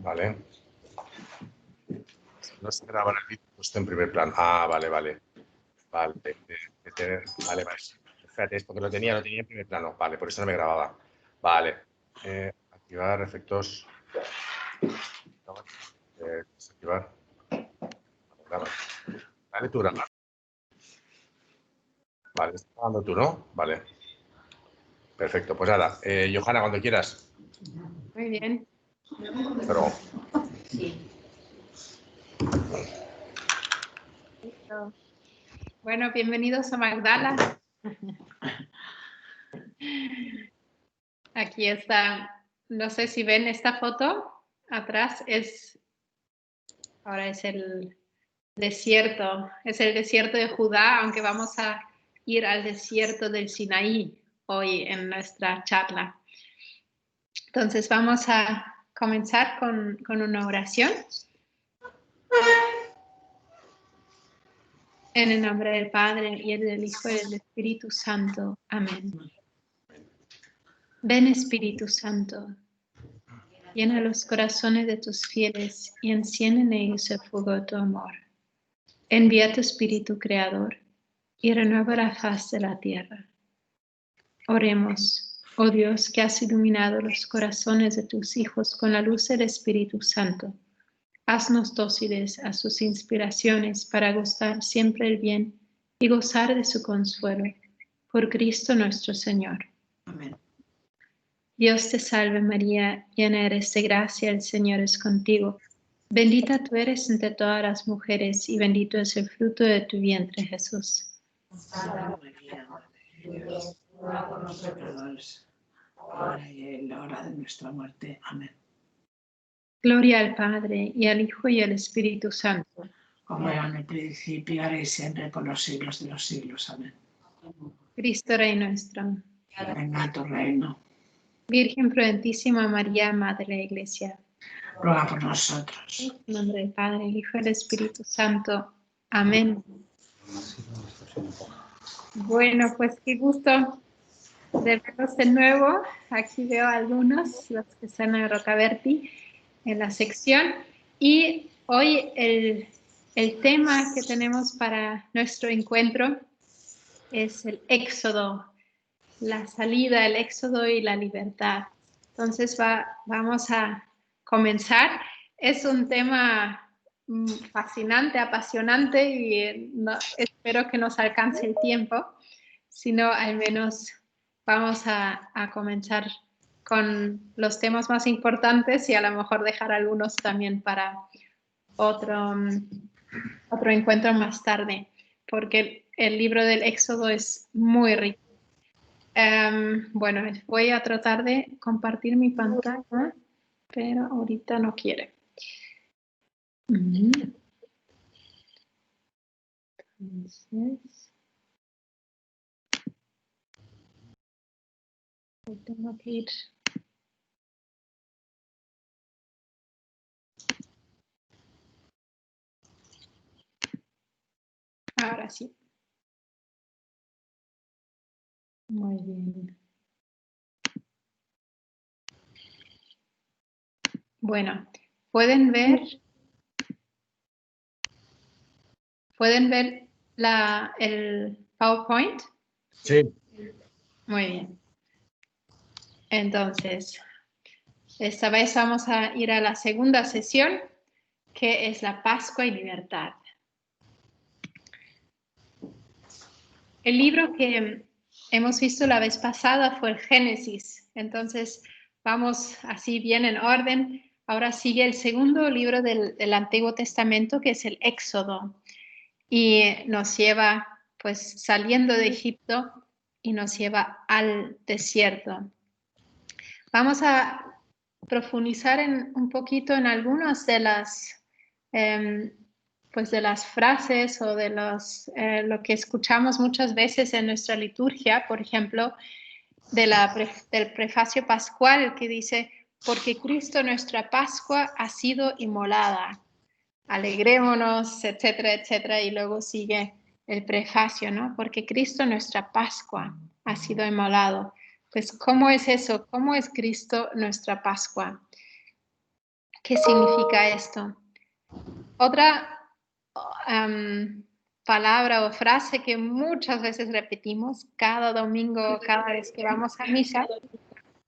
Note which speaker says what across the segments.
Speaker 1: Vale. No se graba el vídeo puesto en primer plano. Ah, vale. Vale. Vale. Fíjate, esto que lo tenía en primer plano. Vale, por eso no me grababa. Vale. Activar efectos. Desactivar. Vale, tú grabas. Vale, estás grabando tú, ¿no? Vale. Perfecto, pues nada. Johanna, cuando quieras.
Speaker 2: Muy bien.
Speaker 1: Pero...
Speaker 2: Sí. Listo. Bueno, bienvenidos a Magdala. Aquí está, no sé si ven esta foto, atrás ahora es el desierto, es el desierto de Judá, aunque vamos a ir al desierto del Sinaí hoy en nuestra charla. Entonces vamos a comenzar con una oración. En el nombre del Padre, y del Hijo, y del Espíritu Santo. Amén. Ven, Espíritu Santo, llena los corazones de tus fieles y enciende en ellos el fuego de tu amor. Envía tu Espíritu Creador y renueva la faz de la tierra. Oremos, oh Dios, que has iluminado los corazones de tus hijos con la luz del Espíritu Santo. Haznos dóciles a sus inspiraciones para gustar siempre el bien y gozar de su consuelo. Por Cristo nuestro Señor.
Speaker 3: Amén.
Speaker 2: Dios te salve María, llena eres de gracia, el Señor es contigo. Bendita tú eres entre todas las mujeres y bendito es el fruto de tu vientre, Jesús.
Speaker 3: Santa María, Madre de Dios, ruega por nosotros pecadores, ahora y en la hora de nuestra muerte. Amén.
Speaker 2: Gloria al Padre, y al Hijo, y al Espíritu Santo.
Speaker 3: Como era en el principio, ahora y siempre, por los siglos de los siglos. Amén.
Speaker 2: Cristo Rey nuestro.
Speaker 3: Venga tu reino.
Speaker 2: Virgen prudentísima María, Madre de la Iglesia.
Speaker 3: Ruega por nosotros.
Speaker 2: En nombre del Padre, el Hijo y el Espíritu Santo. Amén. Bueno, pues qué gusto de verlos de nuevo. Aquí veo a algunos, los que están en Rocaberti, en la sección. Y hoy el tema que tenemos para nuestro encuentro es el éxodo, la salida, el éxodo y la libertad. Entonces vamos a comenzar. Es un tema fascinante, apasionante y espero que nos alcance el tiempo, sino al menos vamos a comenzar con los temas más importantes y a lo mejor dejar algunos también para otro encuentro más tarde, porque el libro del Éxodo es muy rico. Bueno, voy a tratar de compartir mi pantalla, pero ahorita no quiere. Entonces, tengo que ir. Ahora sí. Muy bien. Bueno, ¿pueden ver el PowerPoint?
Speaker 1: Sí.
Speaker 2: Muy bien. Entonces, esta vez vamos a ir a la segunda sesión, que es la Pascua y Libertad. El libro que hemos visto la vez pasada fue el Génesis. Entonces, vamos así bien en orden. Ahora sigue el segundo libro del Antiguo Testamento, que es el Éxodo. Y nos lleva, pues, saliendo de Egipto y nos lleva al desierto. Vamos a profundizar un poquito en algunas de las pues de las frases o de lo que escuchamos muchas veces en nuestra liturgia, por ejemplo, del prefacio pascual que dice, porque Cristo nuestra Pascua ha sido inmolada, alegrémonos, etcétera, etcétera, y luego sigue el prefacio, ¿no? Porque Cristo nuestra Pascua ha sido inmolado. Pues, ¿cómo es eso? ¿Cómo es Cristo nuestra Pascua? ¿Qué significa esto? Otra palabra o frase que muchas veces repetimos cada domingo, cada vez que vamos a misa,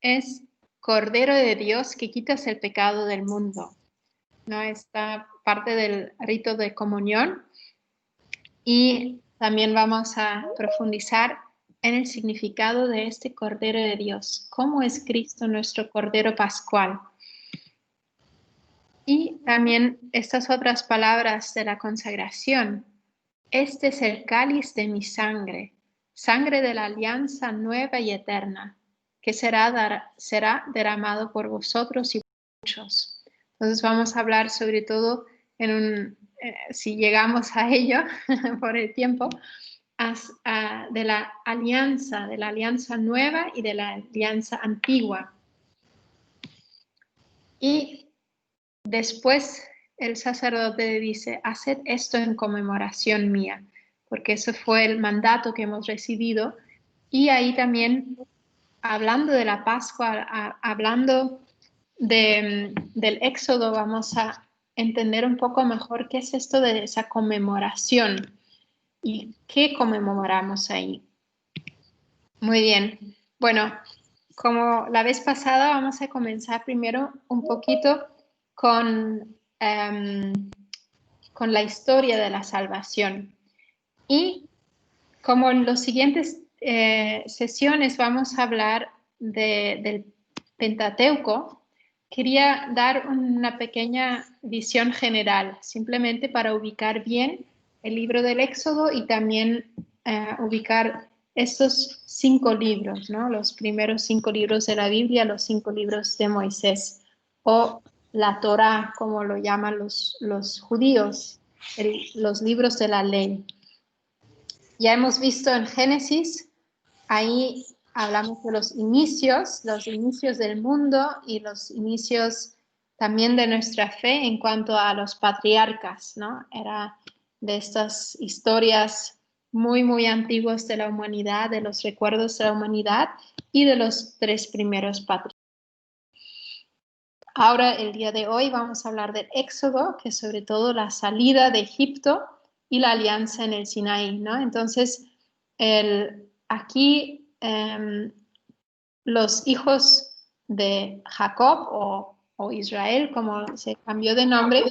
Speaker 2: es Cordero de Dios que quitas el pecado del mundo. ¿No? Esta parte del rito de comunión. Y también vamos a profundizar en el significado de este Cordero de Dios. ¿Cómo es Cristo nuestro Cordero Pascual? Y también estas otras palabras de la consagración. Este es el cáliz de mi sangre, sangre de la alianza nueva y eterna, que será derramado por vosotros y por muchos. Entonces vamos a hablar sobre todo si llegamos a ello por el tiempo, de la alianza nueva y de la alianza antigua. Y después el sacerdote dice, haced esto en conmemoración mía, porque ese fue el mandato que hemos recibido. Y ahí también, hablando de la Pascua, hablando del Éxodo, vamos a entender un poco mejor qué es esto de esa conmemoración y qué conmemoramos ahí. Muy bien. Bueno, como la vez pasada, vamos a comenzar primero un poquito con la historia de la salvación. Y como en las siguientes sesiones vamos a hablar del Pentateuco, quería dar una pequeña visión general, simplemente para ubicar bien el libro del Éxodo y también ubicar estos 5 libros, ¿no? Los primeros 5 libros de la Biblia, los 5 libros de Moisés, o la Torá, como lo llaman los judíos, los libros de la ley. Ya hemos visto en Génesis, ahí hablamos de los inicios del mundo y los inicios también de nuestra fe en cuanto a los patriarcas, ¿no? Era de estas historias muy, muy antiguas de la humanidad, de los recuerdos de la humanidad y de los 3 primeros patriarcas. Ahora, el día de hoy, vamos a hablar del Éxodo, que es sobre todo la salida de Egipto y la alianza en el Sinaí, ¿no? Entonces, aquí los hijos de Jacob o Israel, como se cambió de nombre,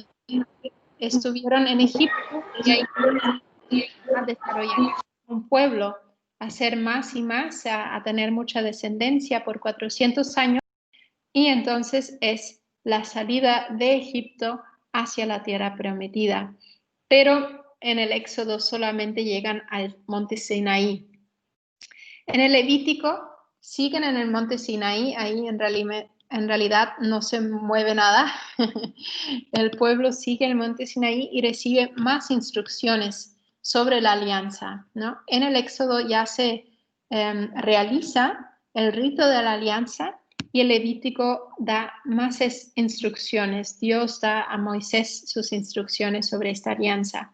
Speaker 2: estuvieron en Egipto y ahí a desarrollar un pueblo, a ser más y más, a tener mucha descendencia por 400 años. Y entonces es la salida de Egipto hacia la tierra prometida. Pero en el Éxodo solamente llegan al monte Sinaí. En el Levítico siguen en el monte Sinaí, ahí en realidad no se mueve nada. El pueblo sigue el monte Sinaí y recibe más instrucciones sobre la alianza, ¿no? En el Éxodo ya se realiza el rito de la alianza y el Levítico da más instrucciones. Dios da a Moisés sus instrucciones sobre esta alianza.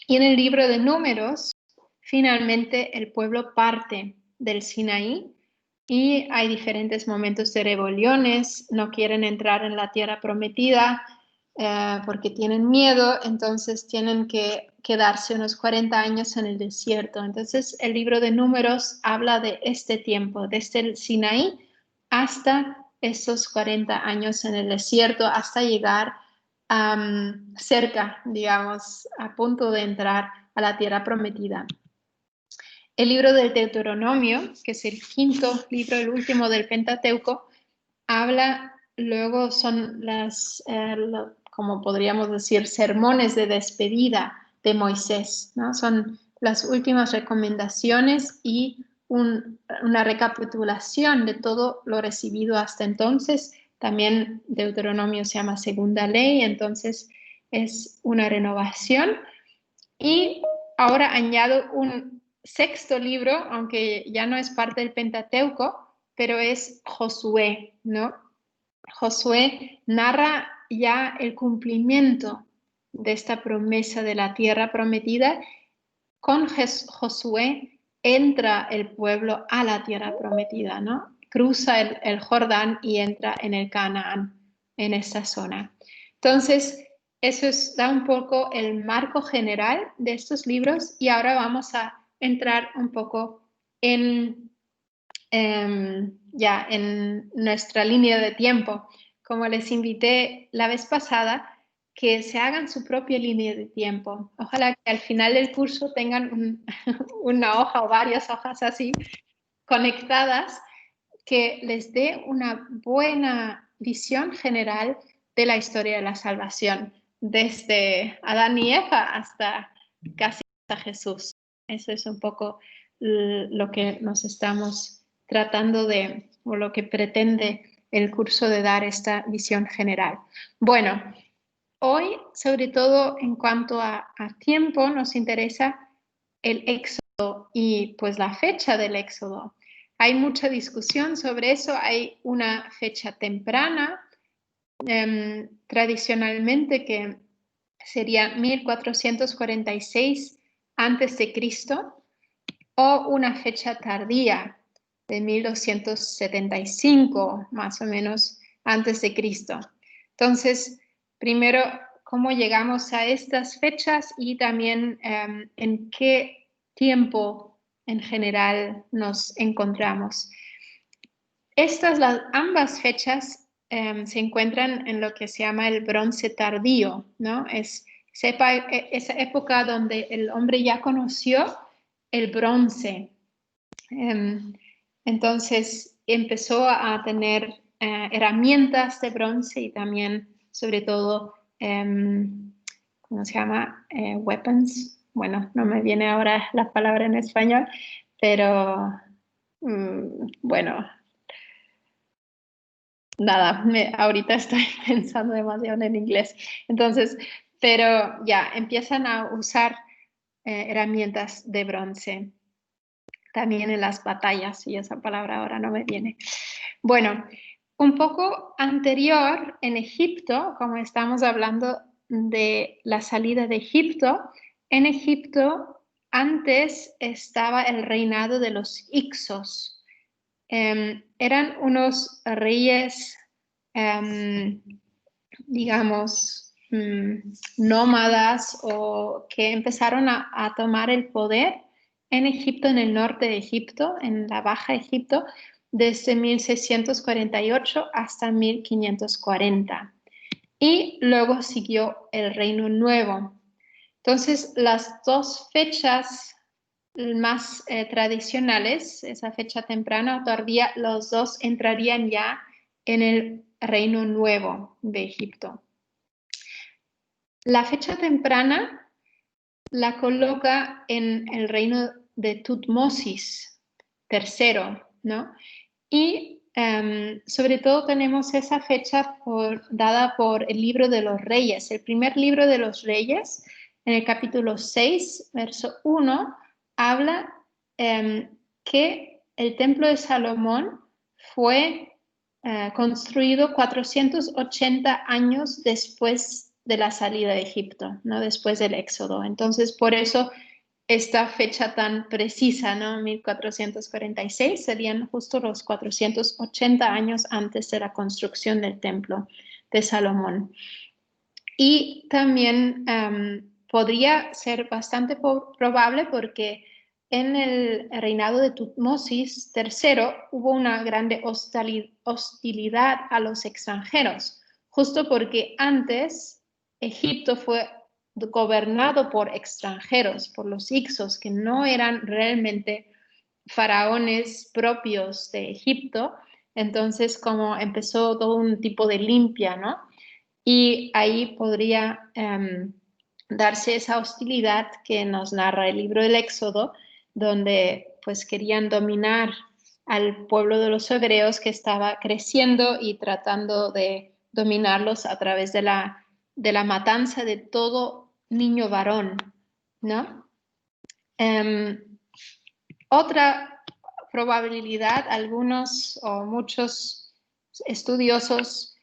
Speaker 2: Y en el libro de Números, finalmente el pueblo parte del Sinaí y hay diferentes momentos de rebeliones, no quieren entrar en la tierra prometida porque tienen miedo, entonces tienen que quedarse unos 40 años en el desierto. Entonces el libro de Números habla de este tiempo, desde el Sinaí hasta esos 40 años en el desierto, hasta llegar cerca, digamos, a punto de entrar a la tierra prometida. El libro del Deuteronomio, que es el 5º libro, el último del Pentateuco, habla, luego son como podríamos decir, sermones de despedida de Moisés, ¿no? Son las últimas recomendaciones y una recapitulación de todo lo recibido hasta entonces. También Deuteronomio se llama segunda ley, entonces es una renovación. Y ahora añado un 6º libro, aunque ya no es parte del Pentateuco, pero es Josué, ¿no? Josué narra ya el cumplimiento de esta promesa de la tierra prometida. Con Josué entra el pueblo a la tierra prometida, ¿no? Cruza el Jordán y entra en el Canaán. en esta zona. Entonces, eso da un poco el marco general de estos libros y ahora vamos a entrar un poco en, ya en nuestra línea de tiempo. Como les invité la vez pasada, que se hagan su propia línea de tiempo. Ojalá que al final del curso tengan una hoja o varias hojas así conectadas que les dé una buena visión general de la historia de la salvación, desde Adán y Eva hasta casi hasta Jesús. Eso es un poco lo que nos estamos tratando de, o lo que pretende el curso de dar esta visión general. Bueno, hoy, sobre todo en cuanto a tiempo, nos interesa el éxodo y pues la fecha del éxodo. Hay mucha discusión sobre eso. Hay una fecha temprana, tradicionalmente, que sería 1446 antes de Cristo, o una fecha tardía de 1275 más o menos antes de Cristo. Entonces, primero, ¿cómo llegamos a estas fechas y también en qué tiempo en general nos encontramos? Ambas fechas se encuentran en lo que se llama el bronce tardío, ¿no? Es esa época donde el hombre ya conoció el bronce. Entonces empezó a tener herramientas de bronce y también, sobre todo, ¿cómo se llama? Weapons. Bueno, no me viene ahora la palabra en español, pero bueno, nada, ahorita estoy pensando demasiado en inglés. Entonces, pero ya, empiezan a usar herramientas de bronce. También en las batallas, y esa palabra ahora no me viene. Bueno, un poco anterior en Egipto, como estamos hablando de la salida de Egipto, en Egipto antes estaba el reinado de los Hicsos. Eran unos reyes, digamos, nómadas o que empezaron a tomar el poder en Egipto, en el norte de Egipto, en la Baja Egipto, desde 1648 hasta 1540. Y luego siguió el Reino Nuevo. Entonces, las dos fechas más tradicionales, esa fecha temprana o tardía, los dos entrarían ya en el Reino Nuevo de Egipto. La fecha temprana la coloca en el reino de Tutmosis III, ¿no? Y sobre todo tenemos esa fecha dada por el libro de los reyes. El primer libro de los reyes, en el capítulo 6, verso 1, habla que el templo de Salomón fue construido 480 años después de la salida de Egipto, ¿no? Después del Éxodo. Entonces, por eso esta fecha tan precisa, ¿no? 1446, serían justo los 480 años antes de la construcción del templo de Salomón. Y también podría ser bastante probable porque en el reinado de Tutmosis III hubo una grande hostilidad a los extranjeros, justo porque antes Egipto fue gobernado por extranjeros, por los Hicsos, que no eran realmente faraones propios de Egipto. Entonces, como empezó todo un tipo de limpia, ¿no? Y ahí podría darse esa hostilidad que nos narra el libro del Éxodo, donde pues querían dominar al pueblo de los hebreos que estaba creciendo y tratando de dominarlos a través de la matanza de todo niño varón, ¿no? Otra probabilidad, algunos o muchos estudiosos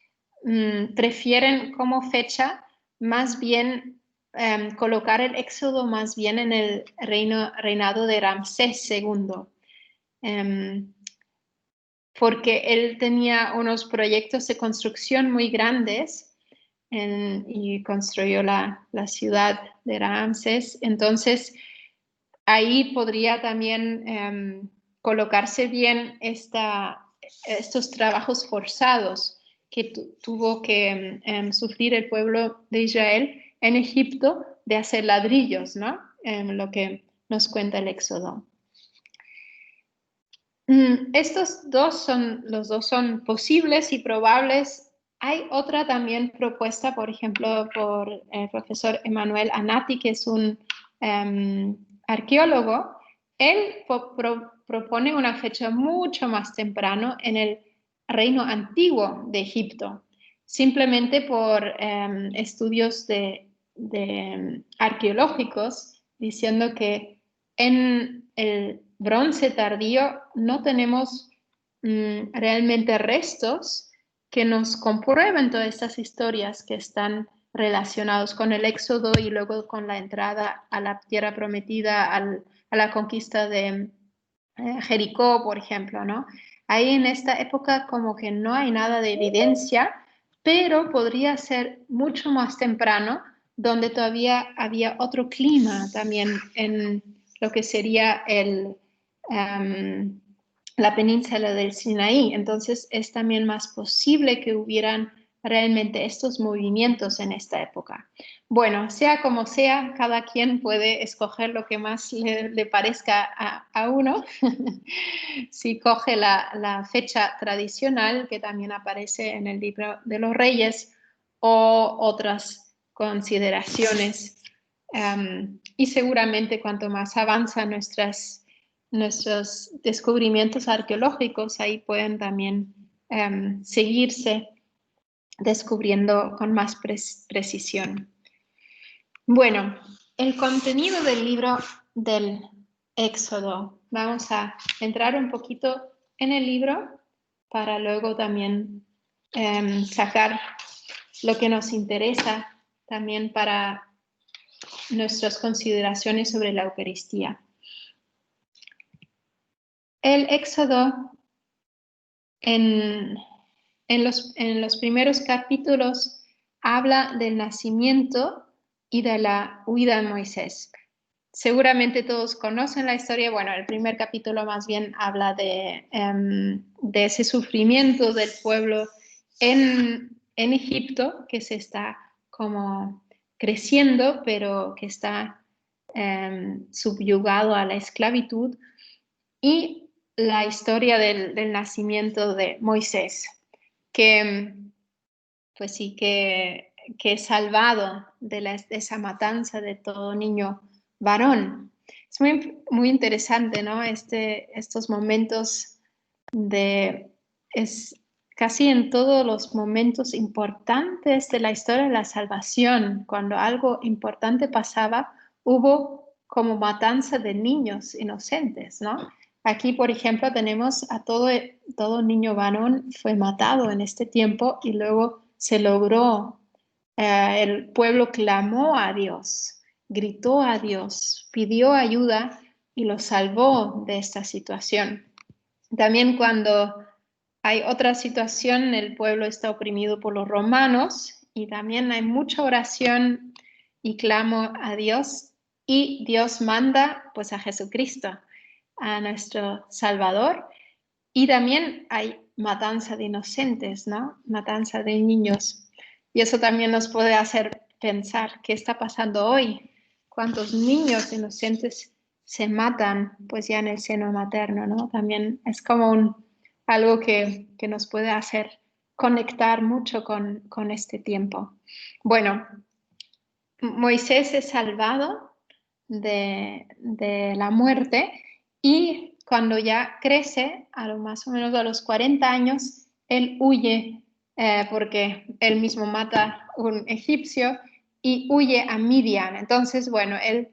Speaker 2: prefieren como fecha más bien colocar el Éxodo más bien en el reinado de Ramsés II. porque él tenía unos proyectos de construcción muy grandes y construyó la ciudad de Ramses. Entonces, ahí podría también colocarse bien estos trabajos forzados que tuvo que sufrir el pueblo de Israel en Egipto de hacer ladrillos, ¿no? Lo que nos cuenta el Éxodo. Estos los dos son posibles y probables. Hay otra también propuesta, por ejemplo, por el profesor Emmanuel Anati, que es un arqueólogo. Él propone una fecha mucho más temprano en el reino antiguo de Egipto, simplemente por estudios arqueológicos, diciendo que en el bronce tardío no tenemos realmente restos que nos comprueben todas estas historias que están relacionados con el éxodo y luego con la entrada a la tierra prometida, a la conquista de Jericó, por ejemplo, ¿no? Ahí en esta época como que no hay nada de evidencia, pero podría ser mucho más temprano, donde todavía había otro clima también en lo que sería la península del Sinaí. Entonces es también más posible que hubieran realmente estos movimientos en esta época. Bueno, sea como sea, cada quien puede escoger lo que más le parezca a uno. Si coge la fecha tradicional, que también aparece en el libro de los Reyes, o otras consideraciones. Y seguramente cuanto más avanzan nuestros descubrimientos arqueológicos, ahí pueden también seguirse descubriendo con más precisión. Bueno, el contenido del libro del Éxodo. Vamos a entrar un poquito en el libro para luego también sacar lo que nos interesa también para nuestras consideraciones sobre la Eucaristía. El Éxodo en los primeros capítulos habla del nacimiento y de la huida de Moisés. Seguramente todos conocen la historia. Bueno, el primer capítulo más bien habla de ese sufrimiento del pueblo en Egipto, que se está como creciendo, pero que está subyugado a la esclavitud, y la historia del nacimiento de Moisés, que pues sí, que es salvado de esa matanza de todo niño varón. Es muy interesante, ¿no? Estos momentos es casi en todos los momentos importantes de la historia de la salvación, cuando algo importante pasaba, hubo como matanza de niños inocentes, ¿no? Aquí, por ejemplo, tenemos a todo niño varón fue matado en este tiempo y luego se logró. El pueblo clamó a Dios, gritó a Dios, pidió ayuda y lo salvó de esta situación. También cuando hay otra situación, el pueblo está oprimido por los romanos y también hay mucha oración y clamo a Dios, y Dios manda pues a Jesucristo, a nuestro Salvador, y también hay matanza de inocentes, ¿no? Matanza de niños. Y eso también nos puede hacer pensar qué está pasando hoy. ¿Cuántos niños inocentes se matan pues ya en el seno materno, ¿no? También es como algo que nos puede hacer conectar mucho con este tiempo. Bueno, Moisés es salvado de la muerte, y cuando ya crece, más o menos a los 40 años, él huye porque él mismo mata a un egipcio y huye a Midian. Entonces, bueno, él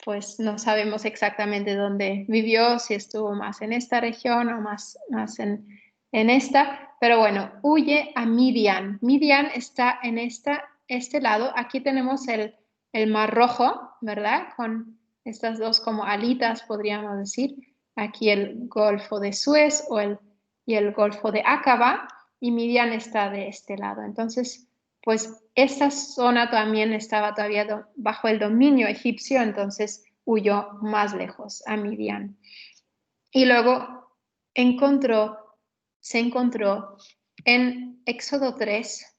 Speaker 2: pues no sabemos exactamente dónde vivió, si estuvo más en esta región o más en esta, pero bueno, huye a Midian. Midian está en este lado. Aquí tenemos el Mar Rojo, ¿verdad? Con estas dos como alitas, podríamos decir. Aquí el Golfo de Suez o el y el Golfo de Acaba, y Midian está de este lado. Entonces, pues esta zona también estaba todavía bajo el dominio egipcio, entonces huyó más lejos a Midian. Y luego se encontró en Éxodo 3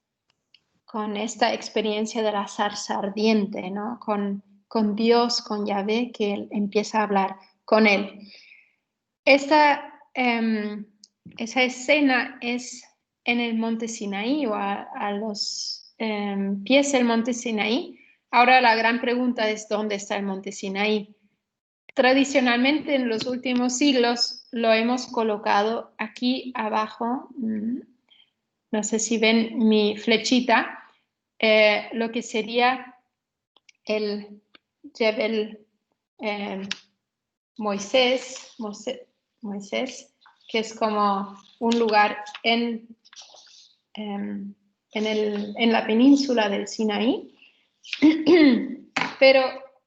Speaker 2: con esta experiencia de la zarza ardiente, ¿no? Con Dios, con Yahvé, que él empieza a hablar con él. Esa escena es en el monte Sinaí o a los pies del monte Sinaí. Ahora la gran pregunta es ¿dónde está el monte Sinaí? Tradicionalmente en los últimos siglos lo hemos colocado aquí abajo. No sé si ven mi flechita, lo que sería el Jebel Moisés, que es como un lugar en la península del Sinaí. Pero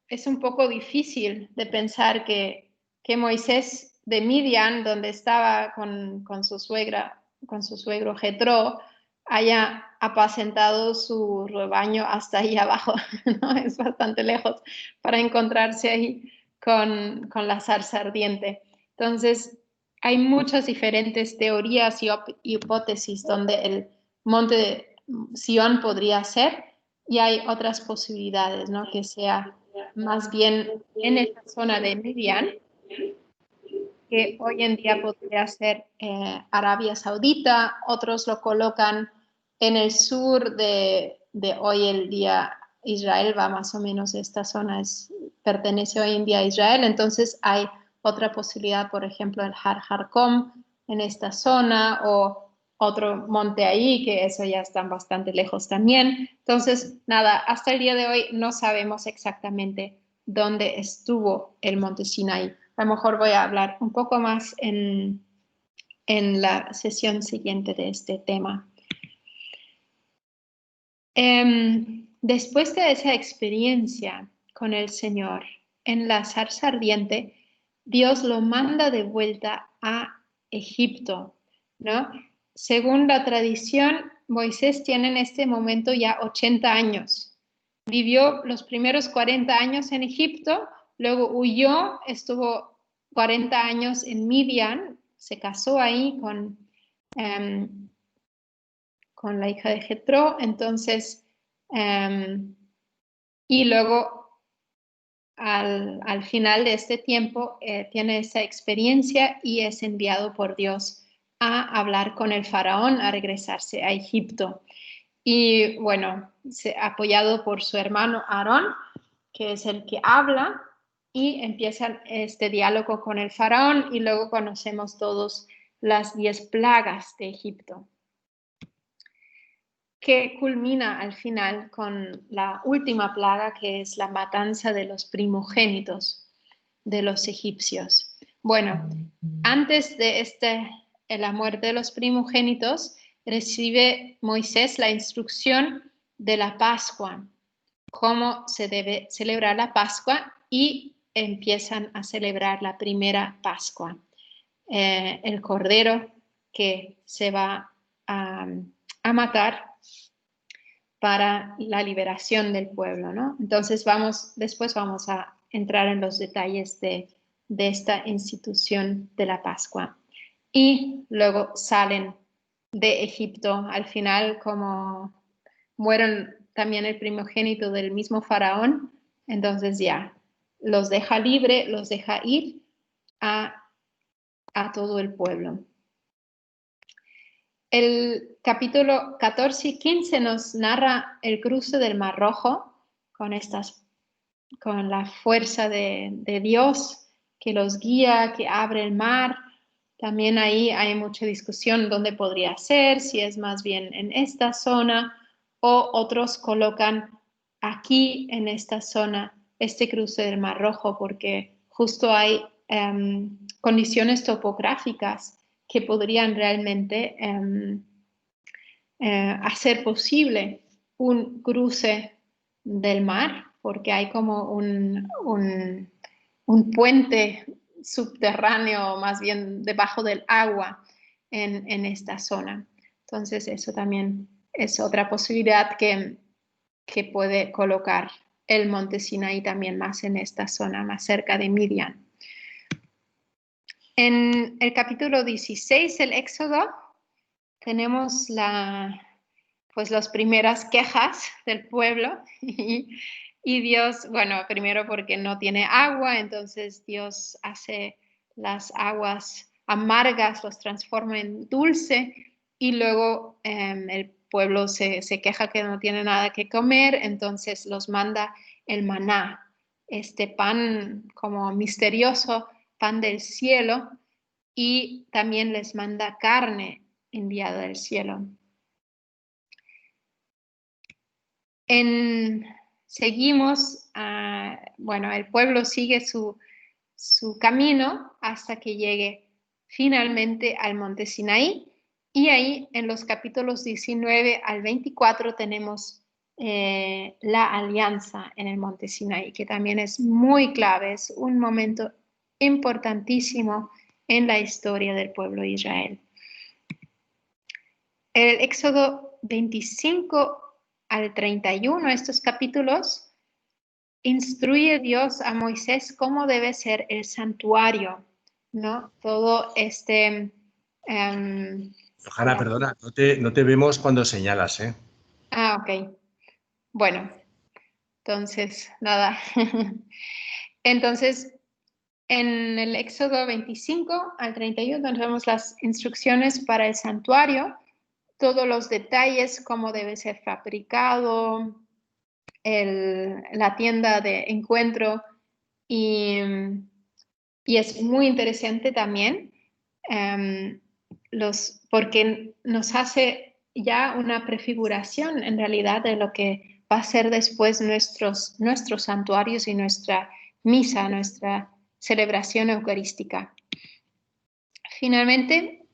Speaker 2: es un poco difícil de pensar que Moisés de Midian, donde estaba con su suegro Jetro, haya apacentado su rebaño hasta ahí abajo, ¿no? Es bastante lejos para encontrarse ahí con la zarza ardiente. Entonces, hay muchas diferentes teorías y hipótesis donde el monte de Sión podría ser, y hay otras posibilidades, ¿no? Que sea más bien en esta zona de Midian, que hoy en día podría ser Arabia Saudita. Otros lo colocan en el sur de hoy el día Israel, va más o menos esta zona pertenece hoy en día a Israel. Entonces hay otra posibilidad, por ejemplo, el Har Harkom en esta zona, o otro monte ahí, que eso ya están bastante lejos también. Entonces, nada, hasta el día de hoy no sabemos exactamente dónde estuvo el monte Sinai. A lo mejor voy a hablar un poco más en la sesión siguiente de este tema. Después de esa experiencia con el Señor en la zarza ardiente, Dios lo manda de vuelta a Egipto, ¿no? Según la tradición, Moisés tiene en este momento ya 80 años. Vivió los primeros 40 años en Egipto, luego huyó, estuvo 40 años en Midian, se casó ahí con la hija de Jetro, entonces, y luego al final de este tiempo tiene esa experiencia y es enviado por Dios a hablar con el faraón, a regresarse a Egipto. Y bueno, apoyado por su hermano Aarón, que es el que habla, y empiezan este diálogo con el faraón, y luego conocemos todos las 10 plagas de Egipto, que culmina al final con la última plaga, que es la matanza de los primogénitos de los egipcios. Bueno, antes de la muerte de los primogénitos, recibe Moisés la instrucción de la Pascua, cómo se debe celebrar la Pascua, y empiezan a celebrar la primera Pascua. El cordero que se va a matar para la liberación del pueblo, ¿no? Entonces después vamos a entrar en los detalles de esta institución de la Pascua. Y luego salen de Egipto. Al final, como mueren también el primogénito del mismo faraón, entonces ya los deja libre, los deja ir a todo el pueblo. El capítulo 14 y 15 nos narra el cruce del Mar Rojo con la fuerza de Dios que los guía, que abre el mar. También ahí hay mucha discusión dónde podría ser, si es más bien en esta zona, o otros colocan aquí en esta zona este cruce del Mar Rojo, porque justo hay condiciones topográficas que podrían realmente hacer posible un cruce del mar, porque hay como un puente subterráneo, más bien debajo del agua, en esta zona. Entonces, eso también es otra posibilidad que puede colocar el monte Sinaí también más en esta zona, más cerca de Midian. En el capítulo 16 del Éxodo tenemos pues las primeras quejas del pueblo y Dios, bueno, primero porque no tiene agua, entonces Dios hace las aguas amargas, los transforma en dulce y luego el pueblo se queja que no tiene nada que comer, entonces los manda el maná, este pan como misterioso, pan del cielo, y también les manda carne enviada del cielo. Seguimos, bueno, el pueblo sigue su camino hasta que llegue finalmente al monte Sinaí, y ahí en los capítulos 19 al 24 tenemos la alianza en el monte Sinaí, que también es muy clave, es un momento importantísimo en la historia del pueblo de Israel. El Éxodo 25 al 31, estos capítulos, instruye Dios a Moisés cómo debe ser el santuario, ¿no? Todo
Speaker 1: Johanna, perdona, no te vemos cuando señalas, ¿eh?
Speaker 2: Ok. Bueno, entonces, nada. Entonces, en el Éxodo 25 al 31 tenemos las instrucciones para el santuario, todos los detalles, cómo debe ser fabricado, la tienda de encuentro, y es muy interesante también porque nos hace ya una prefiguración en realidad de lo que va a ser después nuestros santuarios y nuestra misa, nuestra celebración eucarística. Finalmente,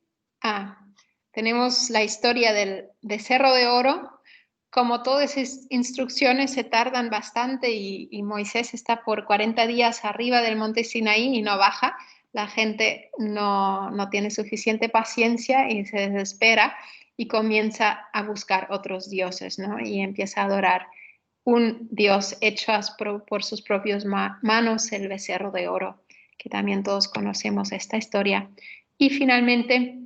Speaker 2: tenemos la historia del becerro de oro. Como todas esas instrucciones se tardan bastante y Moisés está por 40 días arriba del monte Sinaí y no baja, la gente no tiene suficiente paciencia y se desespera y comienza a buscar otros dioses, ¿no? Y empieza a adorar un dios hecho por sus propias manos, el becerro de oro, que también todos conocemos esta historia. Y finalmente,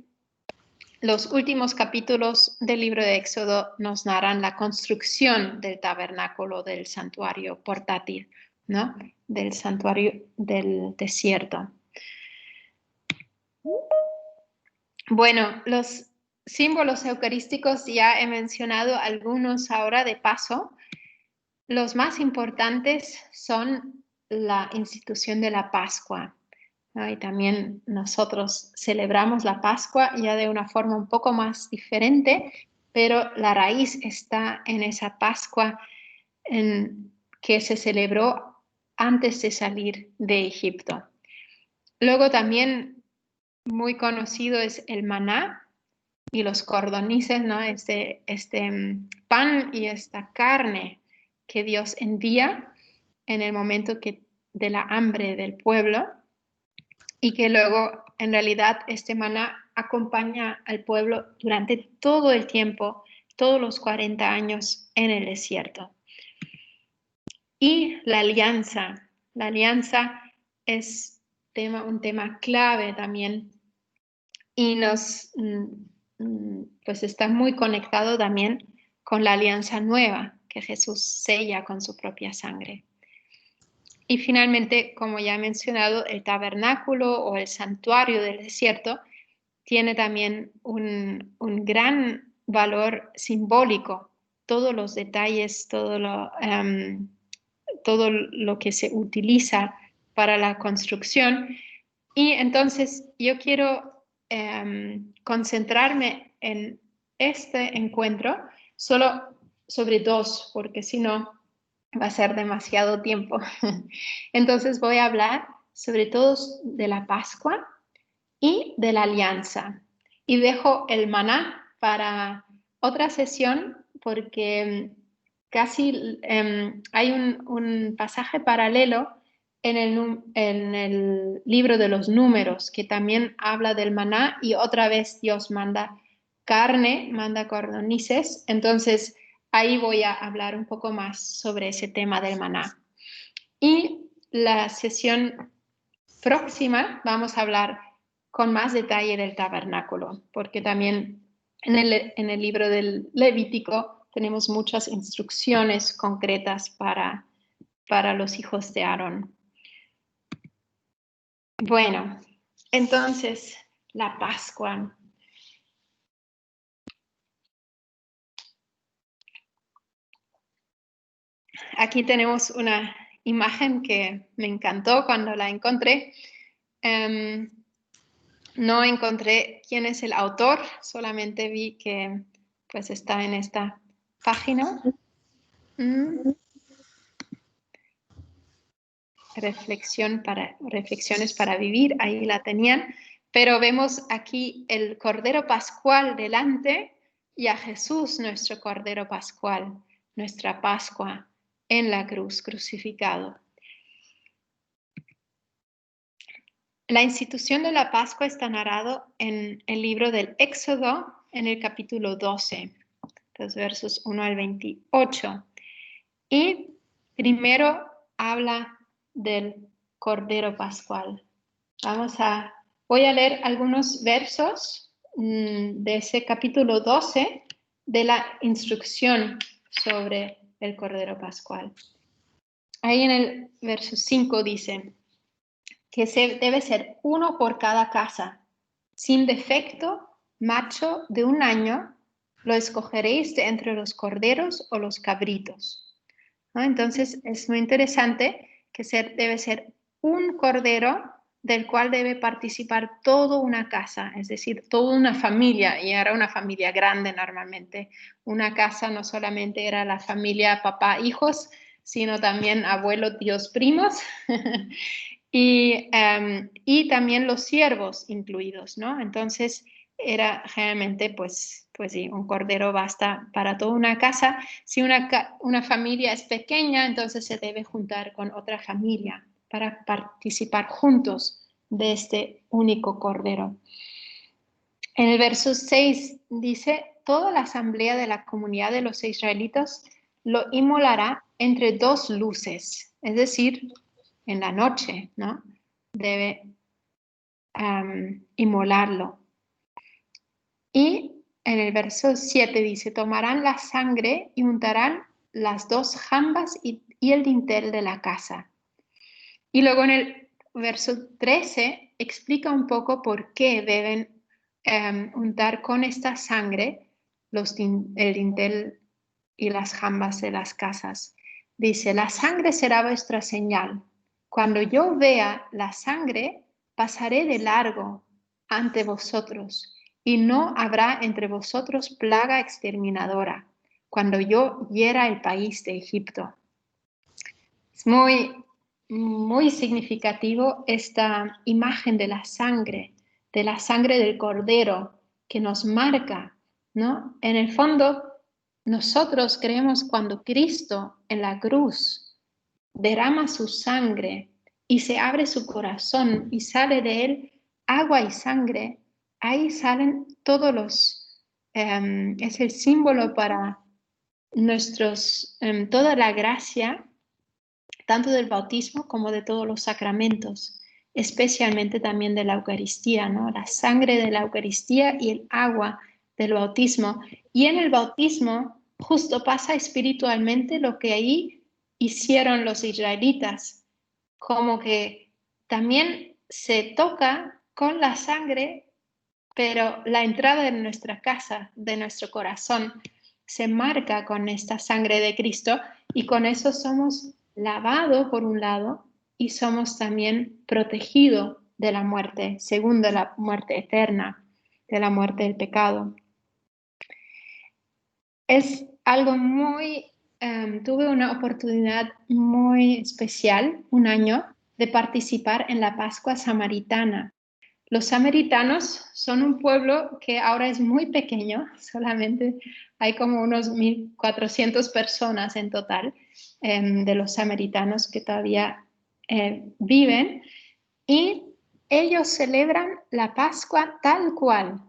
Speaker 2: los últimos capítulos del libro de Éxodo nos narran la construcción del tabernáculo, del santuario portátil, ¿no? Del santuario del desierto. Bueno, los símbolos eucarísticos ya he mencionado algunos ahora de paso. Los más importantes son la institución de la Pascua, ¿no? Y también nosotros celebramos la Pascua ya de una forma un poco más diferente, pero la raíz está en esa Pascua que se celebró antes de salir de Egipto. Luego también muy conocido es el maná y los cordonices, ¿no? Este pan y esta carne que Dios envía en el momento de la hambre del pueblo, y que luego en realidad este maná acompaña al pueblo durante todo el tiempo, todos los 40 años en el desierto. Y la alianza es un tema clave también y pues está muy conectado también con la alianza nueva que Jesús sella con su propia sangre. Y finalmente, como ya he mencionado, el tabernáculo o el santuario del desierto tiene también un gran valor simbólico. Todos los detalles, todo lo que se utiliza para la construcción. Y entonces yo quiero concentrarme en este encuentro solo sobre dos, porque si no va a ser demasiado tiempo. Entonces voy a hablar sobre todo de la Pascua y de la alianza. Y dejo el maná para otra sesión porque casi hay un pasaje paralelo en el libro de los Números, que también habla del maná, y otra vez Dios manda carne, manda codornices. Entonces, ahí voy a hablar un poco más sobre ese tema del maná. Y la sesión próxima vamos a hablar con más detalle del tabernáculo, porque también en el libro del Levítico tenemos muchas instrucciones concretas para los hijos de Aarón. Bueno, entonces, la Pascua. Aquí tenemos una imagen que me encantó cuando la encontré. No encontré quién es el autor, solamente vi que pues está en esta página. Reflexiones para vivir, ahí la tenían. Pero vemos aquí el Cordero Pascual delante y a Jesús, nuestro Cordero Pascual, nuestra Pascua en la cruz, crucificado. La institución de la Pascua está narrado en el libro del Éxodo, en el capítulo 12, los versos 1 al 28. Y primero habla del Cordero Pascual. Voy a leer algunos versos de ese capítulo 12 de la instrucción sobre el Cordero Pascual. Ahí en el verso 5 dice que debe ser uno por cada casa, sin defecto, macho de 1 año, lo escogeréis de entre los corderos o los cabritos. ¿No? Entonces es muy interesante que debe ser un cordero del cual debe participar toda una casa, es decir, toda una familia, y era una familia grande normalmente. Una casa no solamente era la familia papá, hijos, sino también abuelos, tíos, primos, y también los siervos incluidos, ¿no? Entonces era generalmente, pues sí, un cordero basta para toda una casa. Si una familia es pequeña, entonces se debe juntar con otra familia para participar juntos de este único cordero. En el verso 6 dice, toda la asamblea de la comunidad de los israelitas lo inmolará entre 2 luces, es decir, en la noche, ¿no? Debe inmolarlo. Y en el verso 7 dice, tomarán la sangre y untarán las 2 jambas y el dintel de la casa. Y luego en el verso 13 explica un poco por qué deben untar con esta sangre el dintel y las jambas de las casas. Dice, la sangre será vuestra señal. Cuando yo vea la sangre, pasaré de largo ante vosotros, y no habrá entre vosotros plaga exterminadora, cuando yo hiera el país de Egipto. Es muy significativo esta imagen de la sangre del cordero que nos marca, ¿no? En el fondo, nosotros creemos cuando Cristo en la cruz derrama su sangre y se abre su corazón y sale de él agua y sangre, ahí salen todos es el símbolo para toda la gracia, tanto del bautismo como de todos los sacramentos, especialmente también de la Eucaristía, ¿no? La sangre de la Eucaristía y el agua del bautismo. Y en el bautismo justo pasa espiritualmente lo que ahí hicieron los israelitas, como que también se toca con la sangre, pero la entrada de nuestra casa, de nuestro corazón, se marca con esta sangre de Cristo y con eso somos lavados por un lado y somos también protegidos de la muerte, según de la muerte eterna, de la muerte del pecado. Es algo tuve una oportunidad muy especial, un año, de participar en la Pascua Samaritana. Los samaritanos son un pueblo que ahora es muy pequeño, solamente hay como unos 1.400 personas en total de los samaritanos que todavía viven, y ellos celebran la Pascua tal cual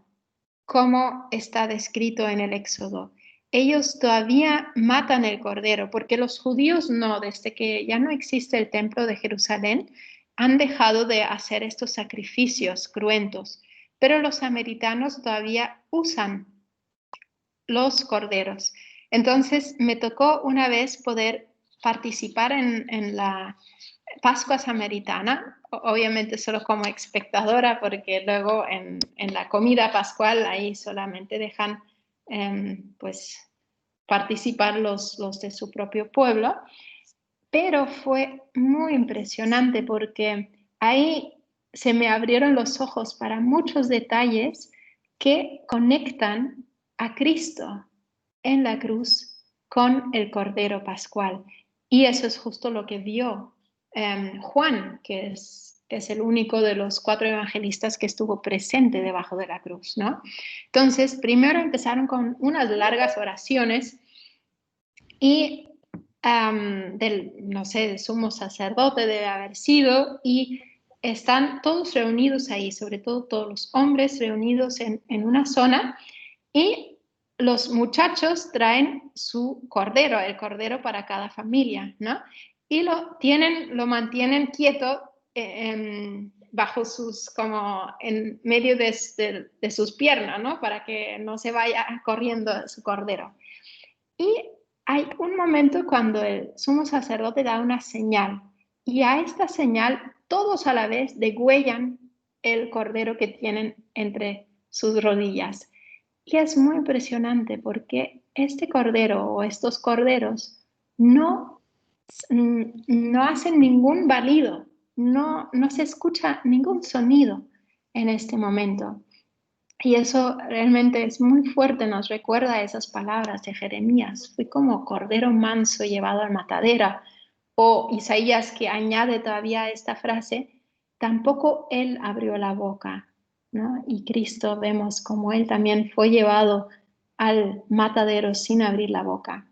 Speaker 2: como está descrito en el Éxodo. Ellos todavía matan el cordero, porque los judíos no, desde que ya no existe el templo de Jerusalén, han dejado de hacer estos sacrificios cruentos, pero los samaritanos todavía usan los corderos. Entonces me tocó una vez poder participar en la Pascua samaritana, obviamente solo como espectadora, porque luego en la comida pascual ahí solamente dejan pues participar los de su propio pueblo, pero fue muy impresionante porque ahí se me abrieron los ojos para muchos detalles que conectan a Cristo en la cruz con el Cordero Pascual. Y eso es justo lo que vio Juan, que es el único de los 4 evangelistas que estuvo presente debajo de la cruz, ¿no? Entonces, primero empezaron con unas largas oraciones y no sé, el sumo sacerdote debe haber sido, y están todos reunidos ahí, sobre todo todos los hombres reunidos en una zona, y los muchachos traen su cordero, el cordero para cada familia, ¿no? Y lo mantienen quieto bajo como en medio de sus piernas, ¿no? Para que no se vaya corriendo su cordero. Y hay un momento cuando el sumo sacerdote da una señal, y a esta señal todos a la vez degüellan el cordero que tienen entre sus rodillas. Y es muy impresionante porque este cordero o estos corderos no hacen ningún balido, no se escucha ningún sonido en este momento. Y eso realmente es muy fuerte, nos recuerda esas palabras de Jeremías. Fui como cordero manso llevado al matadero. O Isaías, que añade todavía esta frase, tampoco él abrió la boca, ¿no? Y Cristo vemos como él también fue llevado al matadero sin abrir la boca.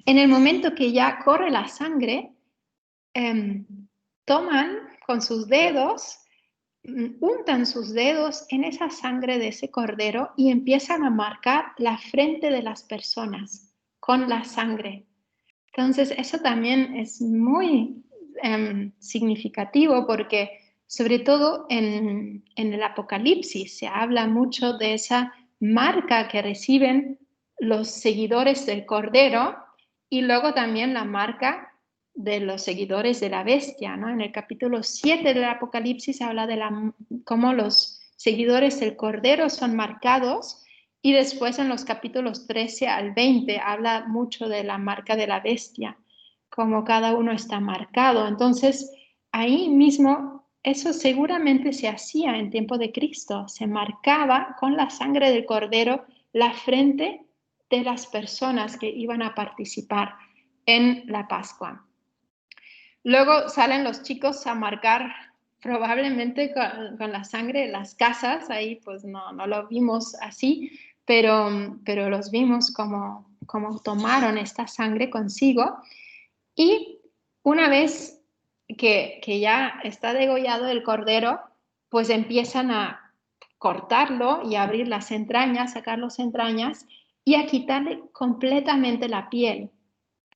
Speaker 2: En el momento que ya corre la sangre, toman con sus dedos, untan sus dedos en esa sangre de ese cordero y empiezan a marcar la frente de las personas con la sangre. Entonces, eso también es muy significativo porque, sobre todo en el Apocalipsis, se habla mucho de esa marca que reciben los seguidores del Cordero, y luego también la marca de los seguidores de la bestia, ¿no? En el capítulo 7 del Apocalipsis habla de cómo los seguidores del Cordero son marcados. Y después en los capítulos 13 al 20 habla mucho de la marca de la bestia, cómo cada uno está marcado. Entonces, ahí mismo, eso seguramente se hacía en tiempo de Cristo. Se marcaba con la sangre del cordero la frente de las personas que iban a participar en la Pascua. Luego salen los chicos a marcar probablemente con la sangre las casas. Ahí pues no lo vimos así, pero los vimos como tomaron esta sangre consigo. Y una vez que ya está degollado el cordero, pues empiezan a cortarlo y a abrir las entrañas, sacar las entrañas y a quitarle completamente la piel.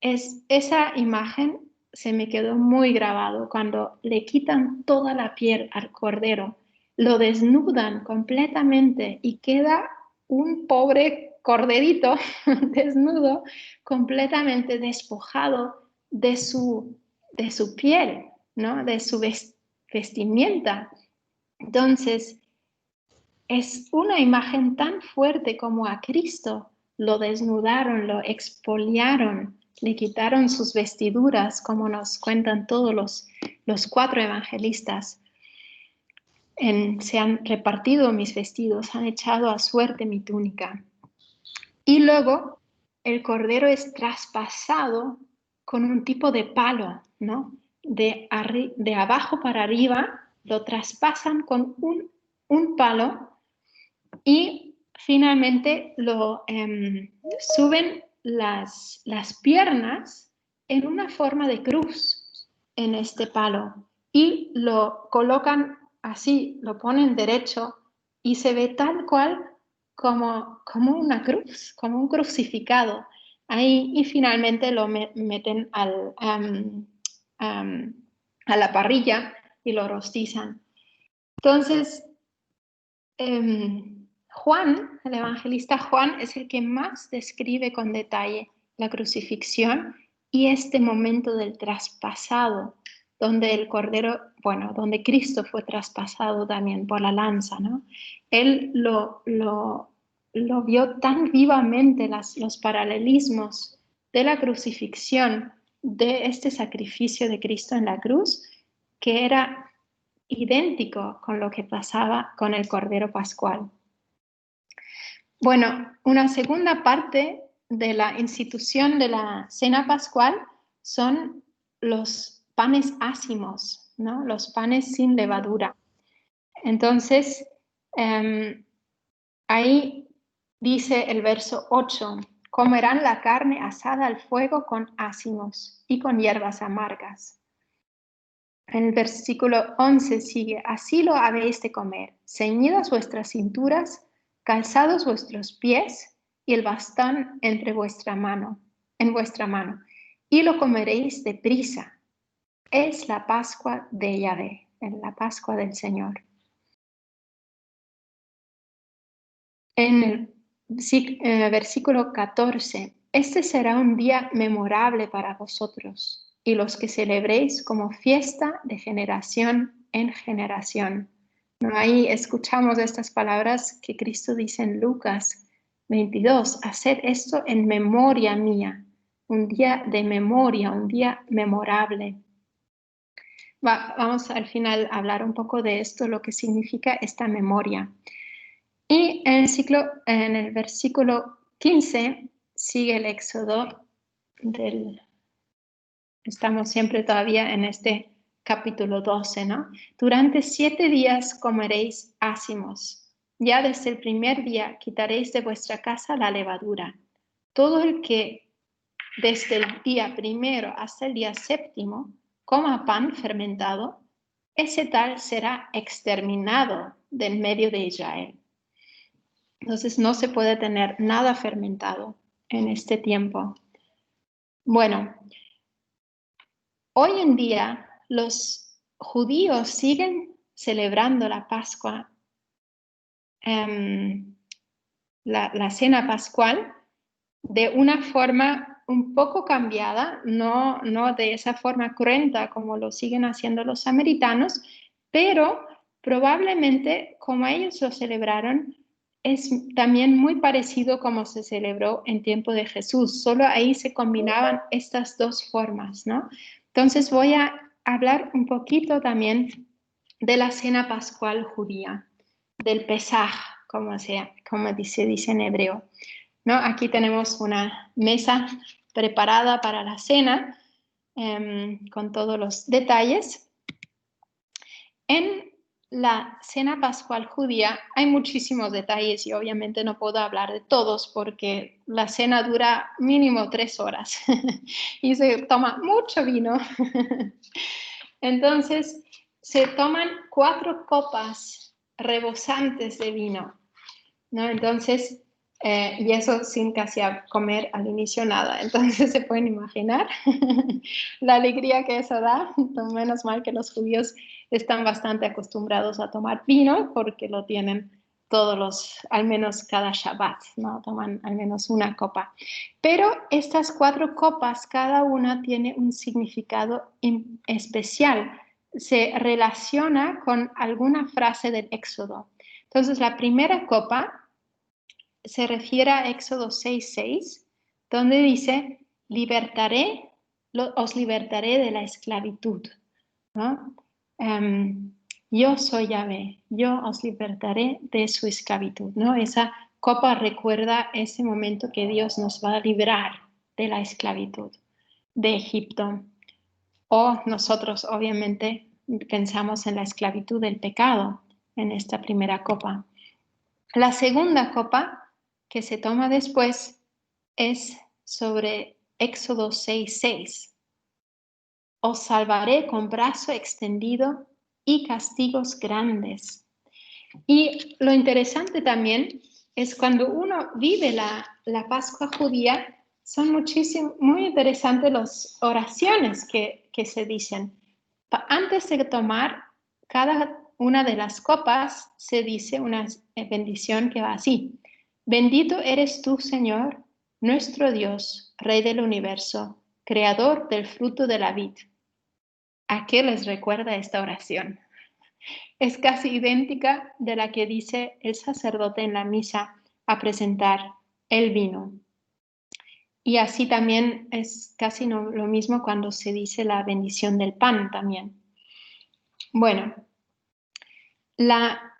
Speaker 2: Esa imagen se me quedó muy grabado cuando le quitan toda la piel al cordero, lo desnudan completamente y queda un pobre corderito desnudo, completamente despojado de su piel, ¿no? De su vestimenta. Entonces, es una imagen tan fuerte como a Cristo lo desnudaron, lo expoliaron, le quitaron sus vestiduras, como nos cuentan todos los 4 evangelistas. Se han repartido mis vestidos, han echado a suerte mi túnica. Y luego el cordero es traspasado con un tipo de palo, ¿no? De abajo para arriba lo traspasan con un palo, y finalmente lo suben las piernas en una forma de cruz. en este palo y lo colocan así, lo ponen derecho y se ve tal cual como una cruz, como un crucificado. Ahí, y finalmente lo meten a la parrilla y lo rostizan. Entonces, Juan, el evangelista Juan, es el que más describe con detalle la crucifixión y este momento del traspasado, donde el Cordero, bueno, donde Cristo fue traspasado también por la lanza, ¿no? Él lo vio tan vivamente los paralelismos de la crucifixión, de este sacrificio de Cristo en la cruz, que era idéntico con lo que pasaba con el Cordero Pascual. Bueno, una segunda parte de la institución de la Cena Pascual son los panes ácimos, ¿no? Los panes sin levadura. Entonces, ahí dice el verso 8, comerán la carne asada al fuego con ácimos y con hierbas amargas. En el versículo 11 sigue, así lo habéis de comer, ceñidas vuestras cinturas, calzados vuestros pies y el bastón en vuestra mano, y lo comeréis deprisa. Es la Pascua de Yahvé, la Pascua del Señor. En el versículo 14, este será un día memorable para vosotros y los que celebréis como fiesta de generación en generación. ¿No? Ahí escuchamos estas palabras que Cristo dice en Lucas 22, haced esto en memoria mía, un día de memoria, un día memorable. Vamos al final a hablar un poco de esto, lo que significa esta memoria. Y en el versículo 15 sigue el éxodo estamos siempre todavía en este capítulo 12, ¿no? Durante 7 días comeréis ácimos. Ya desde el primer día quitaréis de vuestra casa la levadura. Todo el que desde el día primero hasta el día séptimo coma pan fermentado, ese tal será exterminado del medio de Israel. Entonces no se puede tener nada fermentado en este tiempo. Bueno, hoy en día los judíos siguen celebrando la Pascua, la cena pascual, de una forma un poco cambiada, no de esa forma cruenta como lo siguen haciendo los samaritanos, pero probablemente como ellos lo celebraron, es también muy parecido como se celebró en tiempo de Jesús, solo ahí se combinaban estas dos formas, ¿no? Entonces voy a hablar un poquito también de la cena pascual judía, del Pesaj, como se dice en hebreo, ¿no? Aquí tenemos una mesa preparada para la cena con todos los detalles. En la cena pascual judía hay muchísimos detalles y obviamente no puedo hablar de todos porque la cena dura mínimo 3 horas y se toma mucho vino. Entonces se toman 4 copas rebosantes de vino, ¿no? Entonces, y eso sin casi comer al inicio nada. Entonces se pueden imaginar la alegría que eso da. Menos mal que los judíos están bastante acostumbrados a tomar vino porque lo tienen al menos cada Shabbat, ¿no? Toman al menos una copa. Pero estas 4 copas, cada una tiene un significado especial. Se relaciona con alguna frase del Éxodo. Entonces, la primera copa se refiere a Éxodo 6:6, donde dice, os libertaré de la esclavitud, ¿no? Yo soy Yahvé, yo os libertaré de su esclavitud, ¿no? Esa copa recuerda ese momento que Dios nos va a librar de la esclavitud de Egipto. O nosotros, obviamente, pensamos en la esclavitud del pecado en esta primera copa. La segunda copa que se toma después es sobre Éxodo 6:6. os salvaré con brazo extendido y castigos grandes. Y lo interesante también es cuando uno vive la Pascua judía, son muy interesantes las oraciones que se dicen. Antes de tomar cada una de las copas, se dice una bendición que va así. Bendito eres tú, Señor, nuestro Dios, Rey del universo, Creador del fruto de la vid. ¿A qué les recuerda esta oración? Es casi idéntica de la que dice el sacerdote en la misa a presentar el vino. Y así también es casi lo mismo cuando se dice la bendición del pan también. Bueno,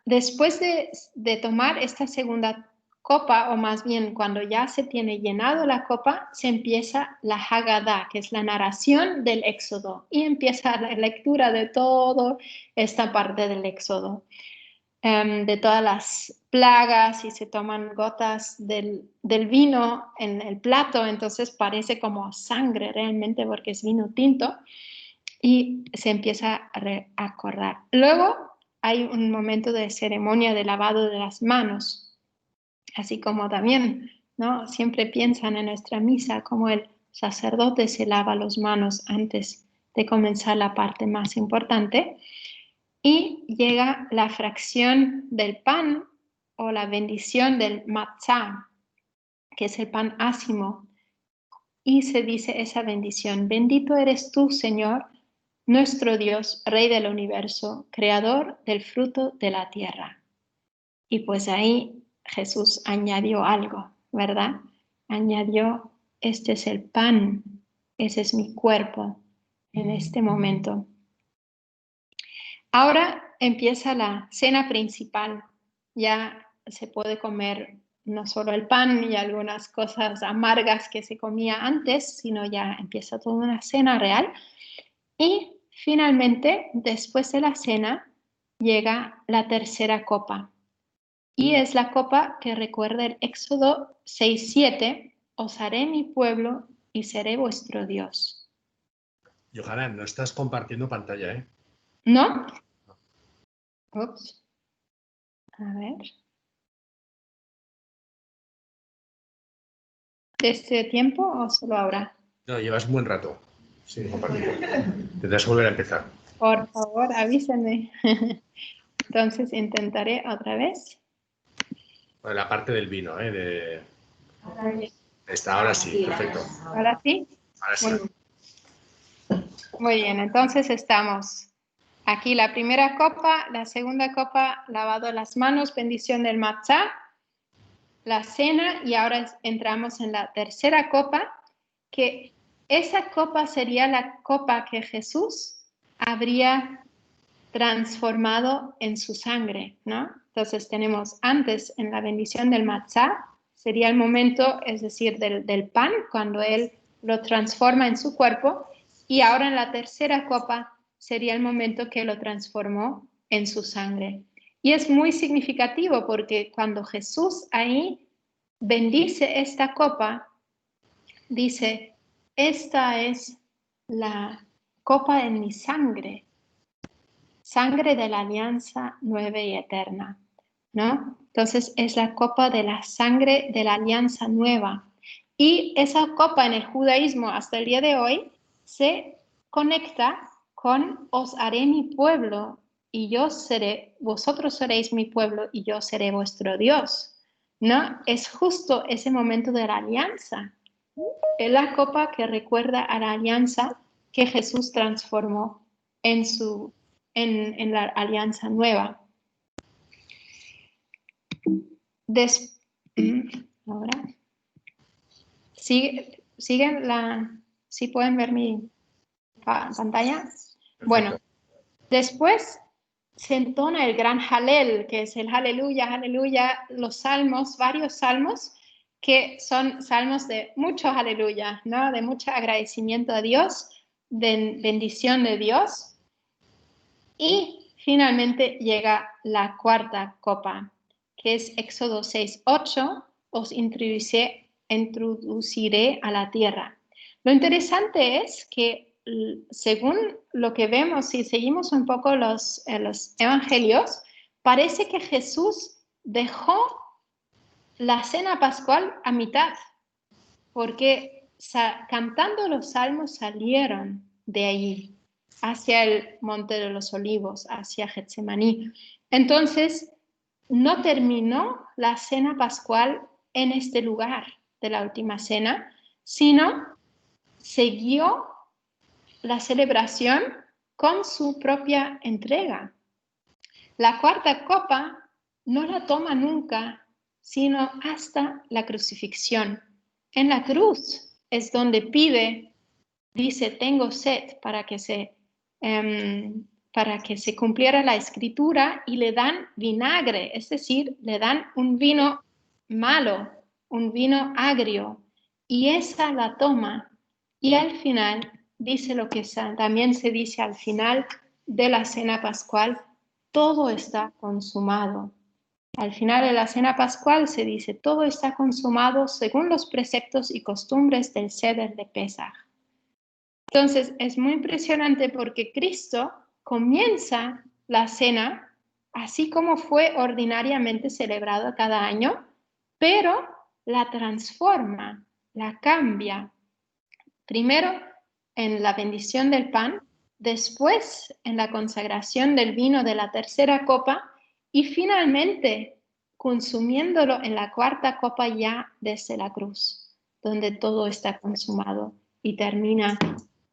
Speaker 2: después de tomar esta segunda copa, o más bien cuando ya se tiene llenado la copa, se empieza la Haggadah, que es la narración del Éxodo, y empieza la lectura de toda esta parte del Éxodo, de todas las plagas, y se toman gotas del vino en el plato, entonces parece como sangre realmente porque es vino tinto, y se empieza a acordar. Luego hay un momento de ceremonia de lavado de las manos, así como también, ¿no? Siempre piensan en nuestra misa como el sacerdote se lava las manos antes de comenzar la parte más importante, y llega la fracción del pan o la bendición del matzah, que es el pan ácimo, y se dice esa bendición: bendito eres tú, Señor, nuestro Dios, Rey del universo, Creador del fruto de la tierra. Y pues ahí Jesús añadió algo, ¿verdad? Añadió: este es el pan, ese es mi cuerpo en este momento. Ahora empieza la cena principal. Ya se puede comer no solo el pan y algunas cosas amargas que se comía antes, sino ya empieza toda una cena real. Y finalmente, después de la cena, llega la tercera copa. Y es la copa que recuerda el Éxodo 6:7, os haré mi pueblo y seré vuestro Dios.
Speaker 1: Johanna, no estás compartiendo pantalla, ¿eh?
Speaker 2: ¿No? Ups. A ver. ¿Desde tiempo o solo ahora?
Speaker 1: No, llevas un buen rato sin compartir. Tendrás que volver a empezar.
Speaker 2: Por favor, avísenme. Entonces intentaré otra vez.
Speaker 1: Bueno, la parte del vino, ¿eh? Ahora sí, perfecto.
Speaker 2: ¿Ahora sí?
Speaker 1: Ahora sí.
Speaker 2: Muy bien, entonces estamos aquí la primera copa, la segunda copa, lavado las manos, bendición del matzah, la cena, y ahora entramos en la tercera copa, que esa copa sería la copa que Jesús habría transformado en su sangre, ¿no? Entonces tenemos antes en la bendición del matzah, sería el momento, es decir, del pan, cuando Él lo transforma en su cuerpo, y ahora en la tercera copa sería el momento que lo transformó en su sangre. Y es muy significativo porque cuando Jesús ahí bendice esta copa, dice: esta es la copa en mi sangre, sangre de la alianza nueva y eterna, ¿no? Entonces es la copa de la sangre de la alianza nueva. Y esa copa en el judaísmo hasta el día de hoy se conecta con os haré mi pueblo y yo seré, vosotros seréis mi pueblo y yo seré vuestro Dios, ¿no? Es justo ese momento de la alianza. Es la copa que recuerda a la alianza que Jesús transformó en la alianza nueva. Ahora, ¿siguen ¿sí pueden ver mi pantalla?
Speaker 1: Perfecto.
Speaker 2: Bueno, después se entona el gran Halel, que es el aleluya, aleluya, los salmos, varios salmos, que son salmos de mucho aleluya, ¿no? De mucho agradecimiento a Dios, de bendición de Dios. Y finalmente llega la cuarta copa, que es Éxodo 6:8, os introduciré a la tierra. Lo interesante es que según lo que vemos, si seguimos un poco los evangelios, parece que Jesús dejó la cena pascual a mitad, porque cantando los salmos salieron de allí hacia el Monte de los Olivos, hacia Getsemaní. Entonces, no terminó la cena pascual en este lugar de la última cena, sino siguió la celebración con su propia entrega. La cuarta copa no la toma nunca, sino hasta la crucifixión. En la cruz es donde dice, tengo sed, para que se cumpliera la escritura, y le dan vinagre, es decir, le dan un vino malo, un vino agrio, y esa la toma, y al final dice lo que también se dice al final de la cena pascual: todo está consumado. Al final de la cena pascual se dice: todo está consumado según los preceptos y costumbres del Seder de Pesaj. Entonces es muy impresionante porque Cristo comienza la cena así como fue ordinariamente celebrado cada año, pero la transforma, la cambia. Primero en la bendición del pan, después en la consagración del vino de la tercera copa, y finalmente consumiéndolo en la cuarta copa ya desde la cruz, donde todo está consumado y termina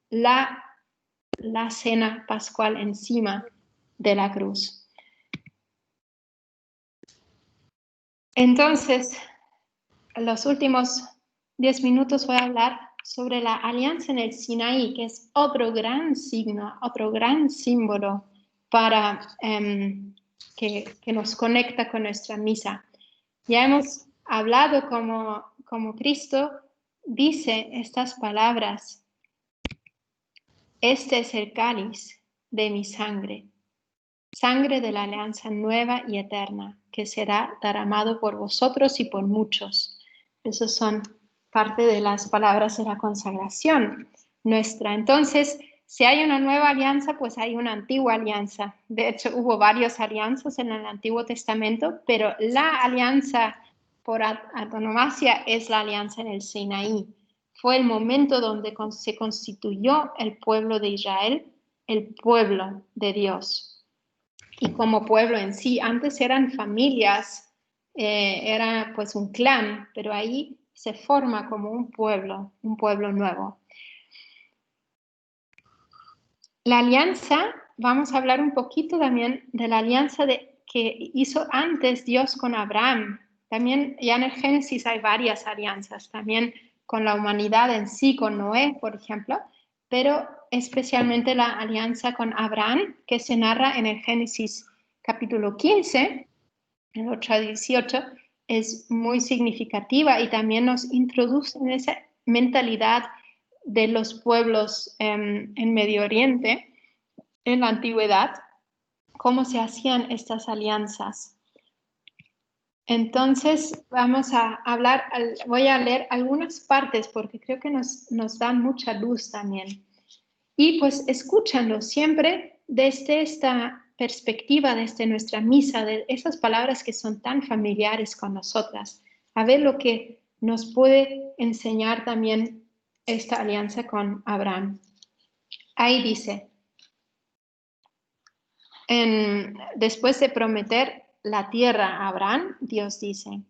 Speaker 2: la cena pascual encima de la cruz. Entonces, en los últimos 10 minutos voy a hablar sobre la alianza en el Sinaí, que es otro gran signo, otro gran símbolo para que nos conecta con nuestra misa. Ya hemos hablado como Cristo dice estas palabras: este es el cáliz de mi sangre, sangre de la alianza nueva y eterna, que será derramado por vosotros y por muchos. Esas son parte de las palabras de la consagración nuestra. Entonces, si hay una nueva alianza, pues hay una antigua alianza. De hecho, hubo varias alianzas en el Antiguo Testamento, pero la alianza por antonomasia es la alianza en el Sinaí. Fue el momento donde se constituyó el pueblo de Israel, el pueblo de Dios. Y como pueblo en sí, antes eran familias, era pues un clan, pero ahí se forma como un pueblo nuevo. La alianza, vamos a hablar un poquito también de la alianza que hizo antes Dios con Abraham. También ya en el Génesis hay varias alianzas, también con la humanidad en sí, con Noé, por ejemplo, pero especialmente la alianza con Abraham, que se narra en el Génesis capítulo 15, el 8 a 18, es muy significativa y también nos introduce en esa mentalidad de los pueblos en Medio Oriente, en la antigüedad, cómo se hacían estas alianzas. Entonces vamos a hablar, voy a leer algunas partes porque creo que nos dan mucha luz también. Y pues escúchanlo siempre desde esta perspectiva, desde nuestra misa, de esas palabras que son tan familiares con nosotras, a ver lo que nos puede enseñar también esta alianza con Abraham. Ahí dice, después de prometer la tierra a Abraham, Dios dice,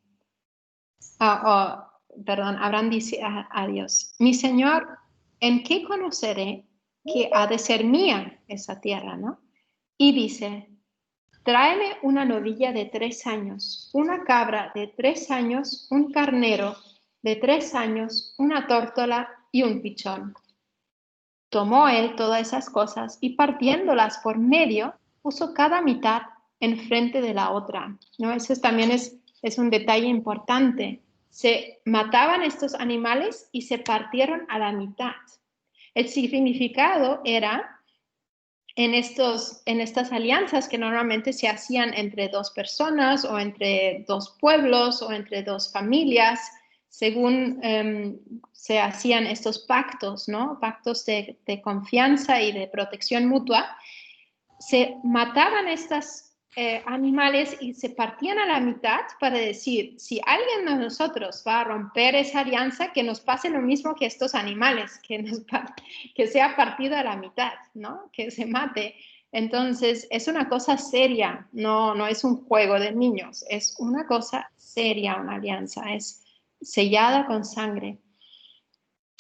Speaker 2: Abraham dice a Dios: mi Señor, ¿en qué conoceré que ha de ser mía esa tierra, no? Y dice: tráeme una novilla de 3 años, una cabra de 3 años, un carnero de 3 años, una tórtola y un pichón. Tomó él todas esas cosas y partiéndolas por medio, puso cada mitad enfrente de la otra, ¿no? Eso también es un detalle importante. Se mataban estos animales y se partieron a la mitad. El significado era, en estas alianzas que normalmente se hacían entre 2 personas o entre 2 pueblos o entre 2 familias, según se hacían estos pactos, ¿no? Pactos de confianza y de protección mutua, se mataban estos animales y se partían a la mitad para decir, si alguien de nosotros va a romper esa alianza, que nos pase lo mismo que estos animales, que sea partido a la mitad, ¿no? Que se mate. Entonces, es una cosa seria, no es un juego de niños, es una cosa seria, una alianza, es sellada con sangre.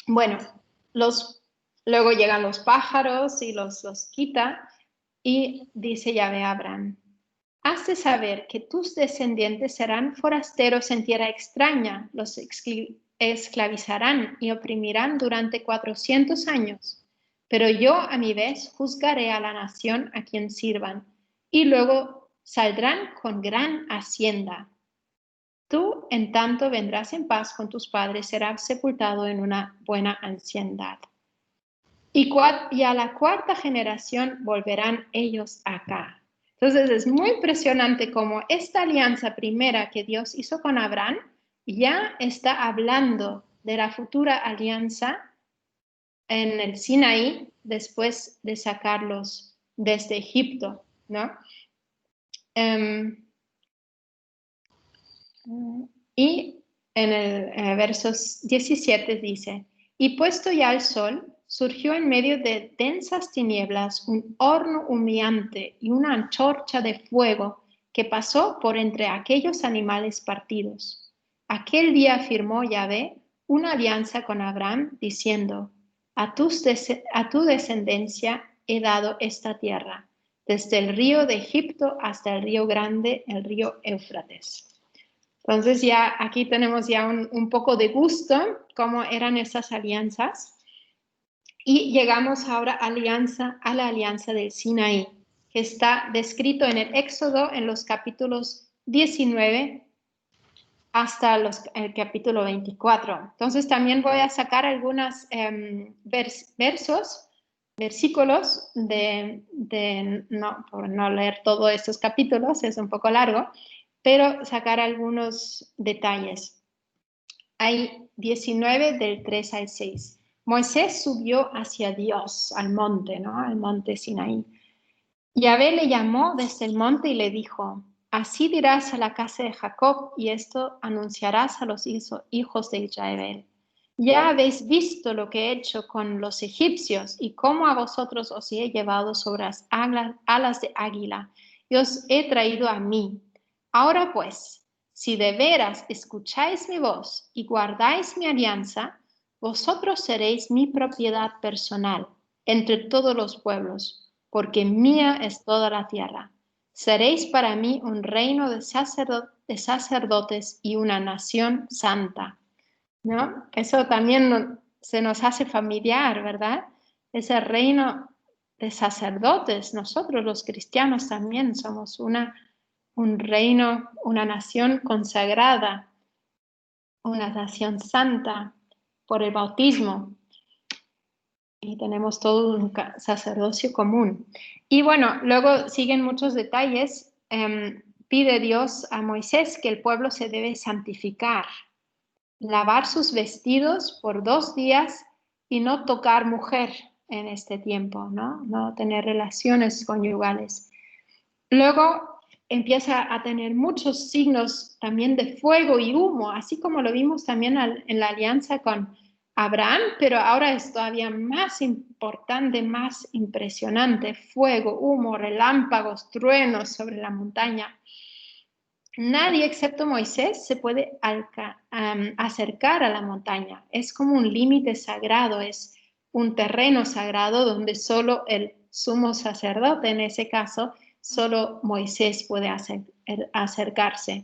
Speaker 2: Bueno, luego llegan los pájaros y los quita, y dice Yahvé a Abraham, has de saber que tus descendientes serán forasteros en tierra extraña, los esclavizarán y oprimirán durante 400 años. Pero yo, a mi vez, juzgaré a la nación a quien sirvan, y luego saldrán con gran hacienda. Tú, en tanto, vendrás en paz con tus padres, serás sepultado en una buena anciandad. Y a la cuarta generación volverán ellos acá. Entonces es muy impresionante cómo esta alianza primera que Dios hizo con Abraham ya está hablando de la futura alianza en el Sinaí después de sacarlos desde Egipto, ¿no? Y en el versos 17 dice, y puesto ya el sol, surgió en medio de densas tinieblas un horno humeante y una antorcha de fuego que pasó por entre aquellos animales partidos. Aquel día firmó Yahvé una alianza con Abraham, diciendo, a tu descendencia he dado esta tierra, desde el río de Egipto hasta el río grande, el río Éufrates. Entonces ya aquí tenemos ya un poco de gusto, cómo eran esas alianzas. Y llegamos ahora a la alianza del Sinaí, que está descrito en el Éxodo en los capítulos 19 hasta el capítulo 24. Entonces también voy a sacar algunos versículos por no leer todos estos capítulos, es un poco largo, pero sacar algunos detalles. Hay 19 del 3 al 6. Moisés subió hacia Dios al monte, ¿no? Al monte Sinaí. Yahvé le llamó desde el monte y le dijo, así dirás a la casa de Jacob y esto anunciarás a los hijos de Israel. Ya habéis visto lo que he hecho con los egipcios y cómo a vosotros os he llevado sobre las alas de águila y os he traído a mí. Ahora pues, si de veras escucháis mi voz y guardáis mi alianza, vosotros seréis mi propiedad personal entre todos los pueblos, porque mía es toda la tierra. Seréis para mí un reino de sacerdotes y una nación santa. ¿No? Eso también se nos hace familiar, ¿verdad? Ese reino de sacerdotes. Nosotros los cristianos también somos un reino, una nación consagrada, una nación santa por el bautismo. Y tenemos todo un sacerdocio común. Y bueno, luego siguen muchos detalles. Pide Dios a Moisés que el pueblo se debe santificar, lavar sus vestidos por 2 días y no tocar mujer en este tiempo, no tener relaciones conyugales. Luego empieza a tener muchos signos también de fuego y humo, así como lo vimos también en la alianza con Abraham, pero ahora es todavía más importante, más impresionante: fuego, humo, relámpagos, truenos sobre la montaña. Nadie excepto Moisés se puede acercar a la montaña. Es como un límite sagrado, es un terreno sagrado donde solo el sumo sacerdote, en ese caso, solo Moisés puede acercarse.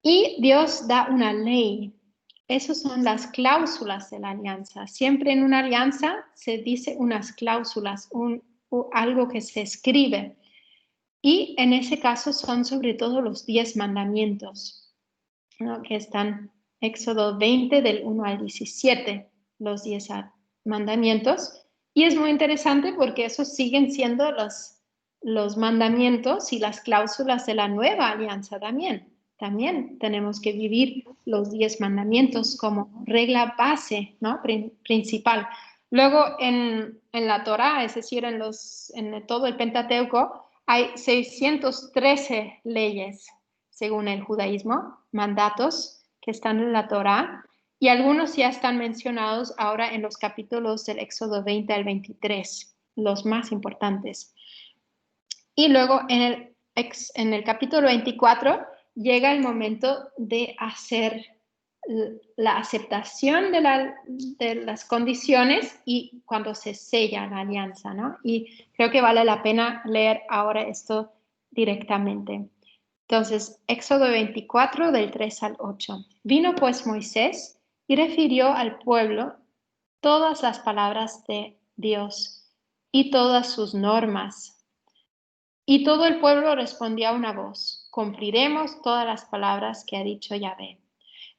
Speaker 2: Y Dios da una ley. Esas son las cláusulas de la alianza. Siempre en una alianza se dice unas cláusulas, algo que se escribe. Y en ese caso son sobre todo los 10 mandamientos, ¿no? Que están en Éxodo 20 del 1 al 17, los 10 mandamientos. Y es muy interesante porque esos siguen siendo los mandamientos y las cláusulas de la nueva alianza también. también tenemos que vivir los 10 mandamientos como regla base, ¿no? Principal. Luego en la Torá, es decir, en todo el Pentateuco, hay 613 leyes, según el judaísmo, mandatos que están en la Torá, y algunos ya están mencionados ahora en los capítulos del Éxodo 20 al 23, los más importantes. Y luego en el capítulo 24 llega el momento de hacer la aceptación de las condiciones y cuando se sella la alianza, ¿no? Y creo que vale la pena leer ahora esto directamente. Entonces, Éxodo 24 del 3 al 8. Vino pues Moisés y refirió al pueblo todas las palabras de Dios y todas sus normas. Y todo el pueblo respondió a una voz: cumpliremos todas las palabras que ha dicho Yahvé.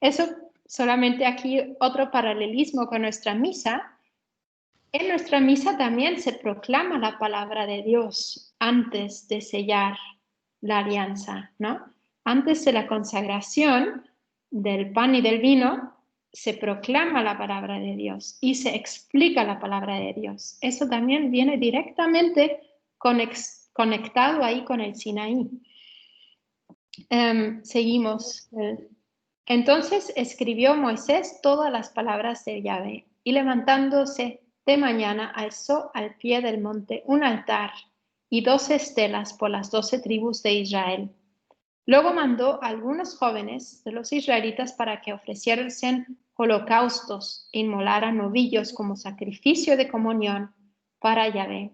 Speaker 2: Eso solamente aquí otro paralelismo con nuestra misa. En nuestra misa también se proclama la palabra de Dios antes de sellar la alianza, ¿no? Antes de la consagración del pan y del vino, se proclama la palabra de Dios y se explica la palabra de Dios. Eso también viene directamente conectado ahí con el Sinaí. Seguimos. Entonces escribió Moisés todas las palabras de Yahvé y levantándose de mañana alzó al pie del monte un altar y 12 estelas por las 12 tribus de Israel. Luego mandó a algunos jóvenes de los israelitas para que ofreciesen holocaustos e inmolaran novillos como sacrificio de comunión para Yahvé.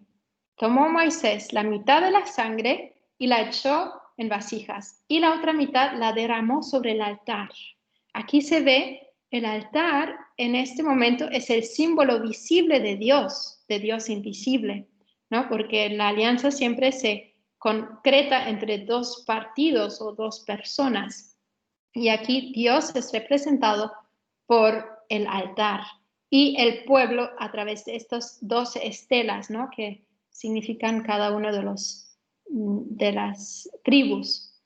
Speaker 2: Tomó Moisés la mitad de la sangre y la echó en vasijas, y la otra mitad la derramó sobre el altar. Aquí se ve el altar, en este momento es el símbolo visible de Dios invisible, ¿no? Porque la alianza siempre se concreta entre dos partidos o dos personas. Y aquí Dios es representado por el altar y el pueblo a través de estas 12 estelas, ¿no? Que significan cada uno de las tribus.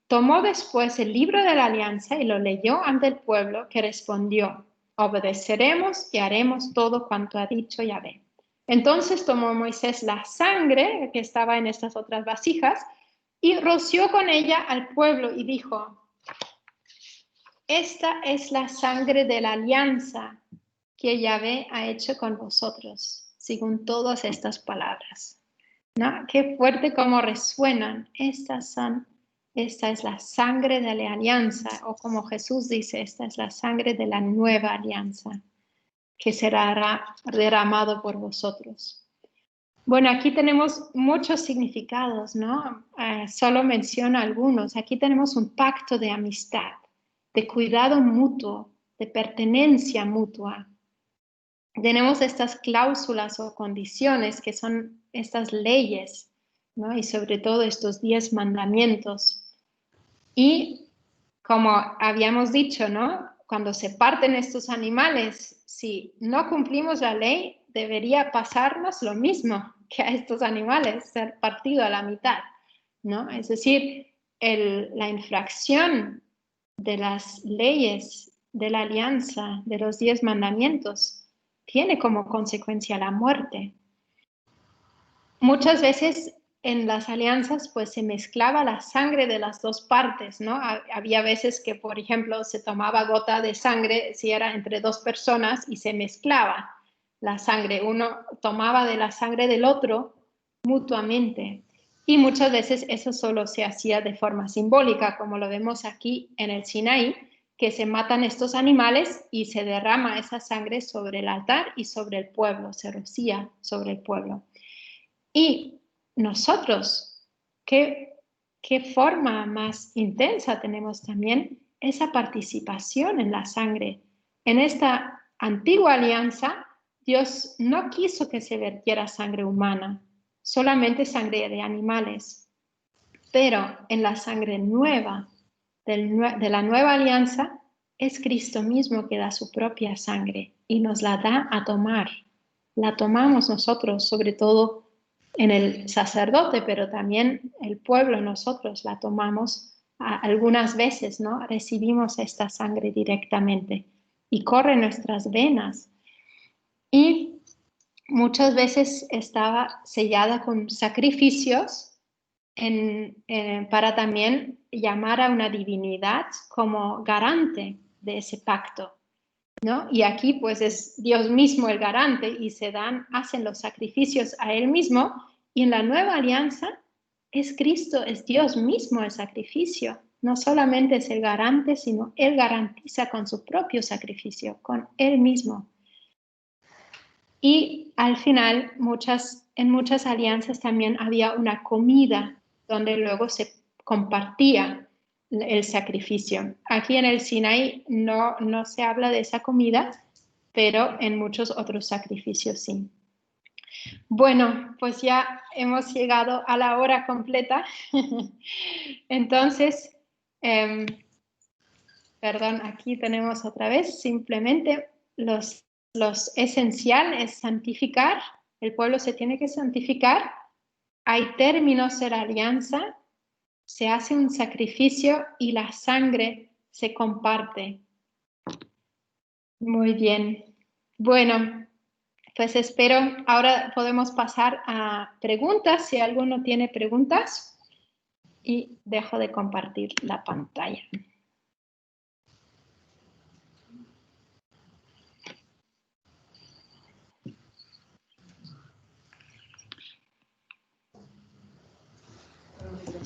Speaker 2: Tomó después el libro de la alianza y lo leyó ante el pueblo, que respondió: obedeceremos y haremos todo cuanto ha dicho Yahvé. Entonces tomó Moisés la sangre que estaba en estas otras vasijas y roció con ella al pueblo y dijo: esta es la sangre de la alianza que Yahvé ha hecho con vosotros, según todas estas palabras. ¿No? Qué fuerte cómo resuenan. Esta es la sangre de la alianza, o como Jesús dice, esta es la sangre de la nueva alianza, que será derramado por vosotros. Bueno, aquí tenemos muchos significados, ¿no? Solo menciono algunos. Aquí tenemos un pacto de amistad, de cuidado mutuo, de pertenencia mutua. Tenemos estas cláusulas o condiciones que son estas leyes, ¿no? Y sobre todo estos 10 mandamientos. Y como habíamos dicho, ¿no? Cuando se parten estos animales, si no cumplimos la ley, debería pasarnos lo mismo que a estos animales, ser partido a la mitad, ¿no? Es decir, la infracción de las leyes de la alianza, de los 10 mandamientos, tiene como consecuencia la muerte. Muchas veces en las alianzas pues se mezclaba la sangre de las dos partes, ¿no? Había veces que, por ejemplo, se tomaba gota de sangre si era entre dos personas y se mezclaba la sangre. Uno tomaba de la sangre del otro mutuamente. Y muchas veces eso solo se hacía de forma simbólica, como lo vemos aquí en el Sinaí, que se matan estos animales y se derrama esa sangre sobre el altar y sobre el pueblo, se rocía sobre el pueblo. Y nosotros, ¿qué forma más intensa tenemos también? Esa participación en la sangre. En esta antigua alianza, Dios no quiso que se vertiera sangre humana, solamente sangre de animales. Pero en la sangre nueva, de la nueva alianza, es Cristo mismo que da su propia sangre y nos la da a tomar. La tomamos nosotros, sobre todo en el sacerdote, pero también el pueblo, nosotros la tomamos algunas veces, ¿no? Recibimos esta sangre directamente y corre en nuestras venas. Y muchas veces estaba sellada con sacrificios para también llamar a una divinidad como garante de ese pacto, ¿no? Y aquí pues es Dios mismo el garante y hacen los sacrificios a Él mismo, y en la nueva alianza es Cristo, es Dios mismo el sacrificio. No solamente es el garante, sino Él garantiza con su propio sacrificio, con Él mismo. Y al final, en muchas alianzas también había una comida donde luego se compartía el sacrificio. Aquí en el Sinaí no se habla de esa comida, pero en muchos otros sacrificios sí. Bueno, pues ya hemos llegado a la hora completa. Entonces, perdón, aquí tenemos otra vez, simplemente los esencial es santificar, el pueblo se tiene que santificar, hay términos de la alianza, se hace un sacrificio y la sangre se comparte. Muy bien. Bueno, pues espero, ahora podemos pasar a preguntas, si alguno tiene preguntas, y dejo de compartir la pantalla.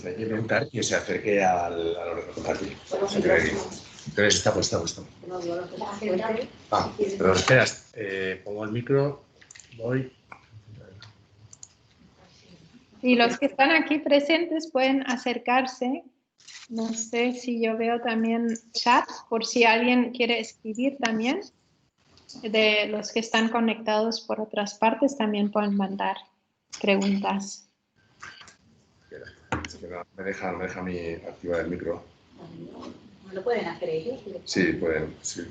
Speaker 1: Hay que intentar que se acerque al ordenador. Entonces está puesto. Pero espera, pongo el micro, voy.
Speaker 2: Y los que están aquí presentes pueden acercarse. No sé si yo veo también chat, por si alguien quiere escribir también. De los que están conectados por otras partes también pueden mandar preguntas.
Speaker 1: Es que no me deja a mí activar el micro.
Speaker 4: ¿No lo pueden hacer ellos?
Speaker 1: Sí, pueden, sí.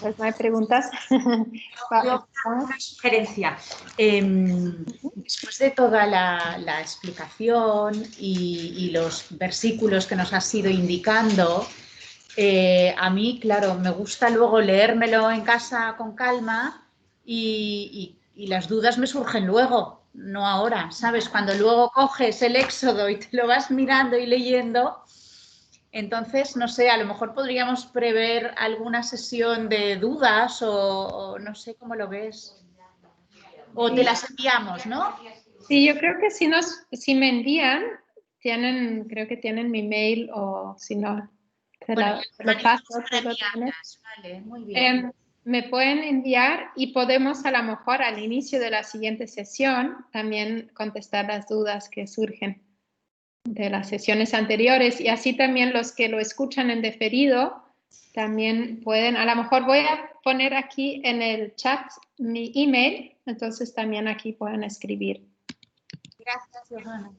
Speaker 2: Pues no hay preguntas.
Speaker 4: Una sugerencia. Después de toda la explicación y los versículos que nos has ido indicando, a mí, claro, me gusta luego leérmelo en casa con calma y las dudas me surgen luego, no ahora, ¿sabes? Cuando luego coges el Éxodo y te lo vas mirando y leyendo. Entonces, no sé, a lo mejor podríamos prever alguna sesión de dudas o no sé cómo lo ves. O te las enviamos, ¿no?
Speaker 2: Sí, yo creo que si me envían, creo que tienen mi mail, o si no, te lo paso.
Speaker 4: Vale, muy bien.
Speaker 2: Me pueden enviar y podemos a lo mejor al inicio de la siguiente sesión también contestar las dudas que surgen de las sesiones anteriores, y así también los que lo escuchan en diferido también pueden, a lo mejor voy a poner aquí en el chat mi email, entonces también aquí pueden escribir.
Speaker 4: Gracias, Johanna.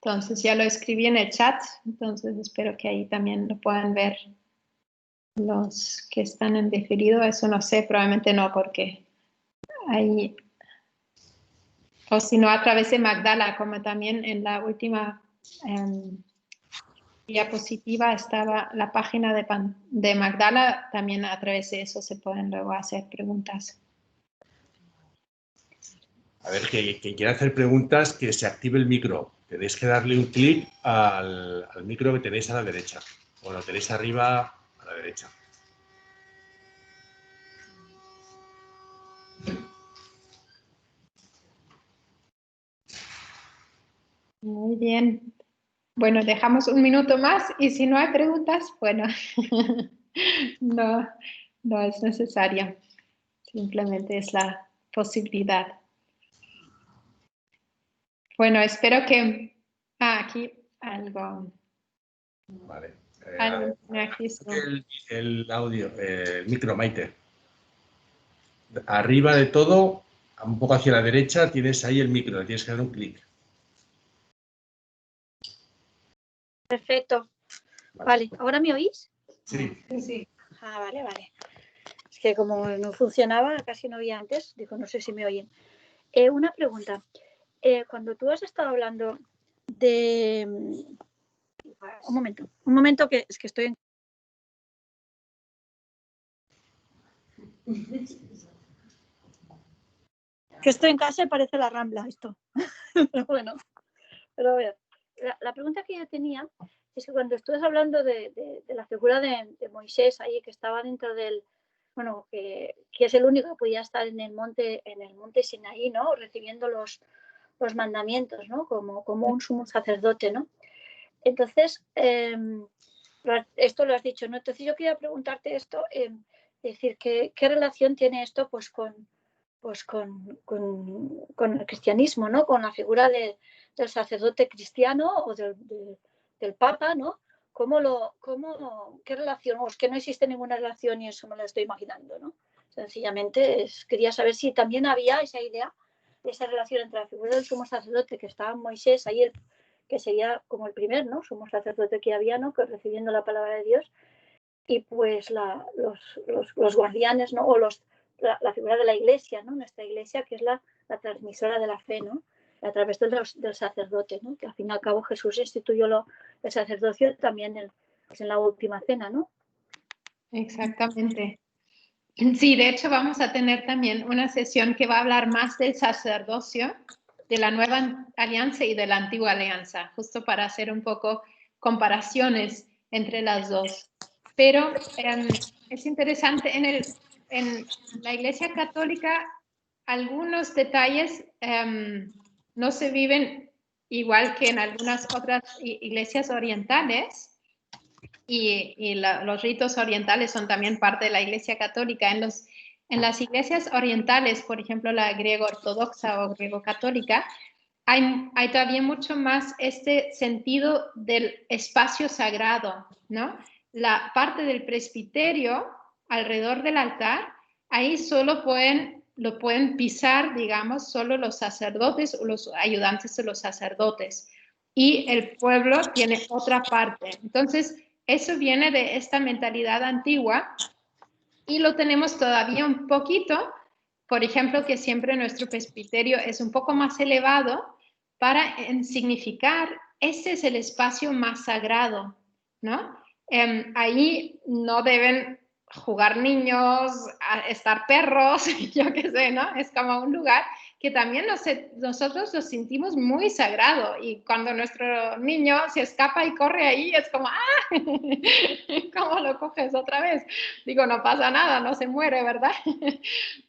Speaker 2: Entonces ya lo escribí en el chat, entonces espero que ahí también lo puedan ver los que están en diferido. Eso no sé, probablemente no, porque ahí, o si no a través de Magdala, como también en la última diapositiva estaba la página de Magdala, también a través de eso se pueden luego hacer preguntas.
Speaker 1: A ver, quien quiera hacer preguntas, que se active el micro. Tenéis que darle un clic al micro que tenéis a la derecha. O lo tenéis arriba a la derecha.
Speaker 2: Muy bien. Bueno, dejamos un minuto más y si no hay preguntas, bueno, no es necesario. Simplemente es la posibilidad. Bueno, espero que... aquí algo.
Speaker 1: Vale.
Speaker 2: Aquí está.
Speaker 1: El audio, el micro, Maite. Arriba de todo, un poco hacia la derecha, tienes ahí el micro, le tienes que dar un clic.
Speaker 5: Perfecto. Vale, ¿ahora me oís?
Speaker 1: Sí.
Speaker 3: Sí.
Speaker 5: Ah, vale, vale. Es que como no funcionaba, casi no oía antes, digo, no sé si me oyen. Una pregunta. Cuando tú has estado hablando de... Un momento que es que estoy en... Que estoy en casa y parece la Rambla esto. Pero bueno, pero a ver, la pregunta que yo tenía es que cuando estás hablando de la figura de Moisés ahí que estaba dentro del, bueno, que es el único que podía estar en el monte Sinaí, ¿no? Recibiendo los mandamientos, ¿no? Como un sumo sacerdote, ¿no? Entonces, esto lo has dicho, ¿no? Entonces yo quería preguntarte esto, es decir, ¿qué relación tiene esto pues con el cristianismo, ¿no? Con la figura del sacerdote cristiano o del papa, ¿no? ¿Qué relación? O es que no existe ninguna relación y eso me lo estoy imaginando, ¿no? Sencillamente quería saber si también había esa idea, esa relación entre la figura del sumo sacerdote que estaba en Moisés, ahí que sería como el primer, ¿no? Sumo sacerdote que había, ¿no? Que recibiendo la palabra de Dios, y pues los guardianes, ¿no? O la figura de la iglesia, ¿no? Nuestra iglesia, que es la transmisora de la fe, ¿no? A través del sacerdote, ¿no? Que al fin y al cabo Jesús instituyó el sacerdocio también en la última cena, ¿no?
Speaker 2: Exactamente. Sí, de hecho vamos a tener también una sesión que va a hablar más del sacerdocio, de la nueva alianza y de la antigua alianza, justo para hacer un poco comparaciones entre las dos. Pero es interesante, en la Iglesia Católica algunos detalles no se viven igual que en algunas otras iglesias orientales. Los ritos orientales son también parte de la Iglesia Católica. En las iglesias orientales, por ejemplo, la griego ortodoxa o griego católica, hay todavía mucho más este sentido del espacio sagrado, ¿no? La parte del presbiterio alrededor del altar, ahí solo lo pueden pisar, digamos, solo los sacerdotes o los ayudantes de los sacerdotes. Y el pueblo tiene otra parte. Entonces, eso viene de esta mentalidad antigua y lo tenemos todavía un poquito, por ejemplo, que siempre nuestro presbiterio es un poco más elevado para significar, este es el espacio más sagrado, ¿no? Ahí no deben jugar niños, estar perros, yo qué sé, ¿no? Es como un lugar que también nosotros lo sentimos muy sagrado y cuando nuestro niño se escapa y corre ahí es como, ¡ah! ¿Cómo lo coges otra vez? Digo, no pasa nada, no se muere, ¿verdad?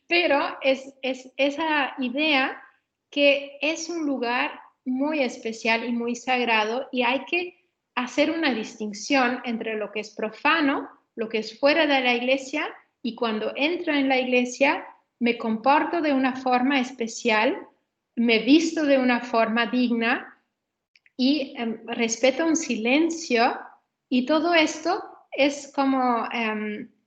Speaker 2: Pero es esa idea que es un lugar muy especial y muy sagrado y hay que hacer una distinción entre lo que es profano, lo que es fuera de la iglesia y cuando entro en la iglesia me comporto de una forma especial, me visto de una forma digna y respeto un silencio y todo esto es como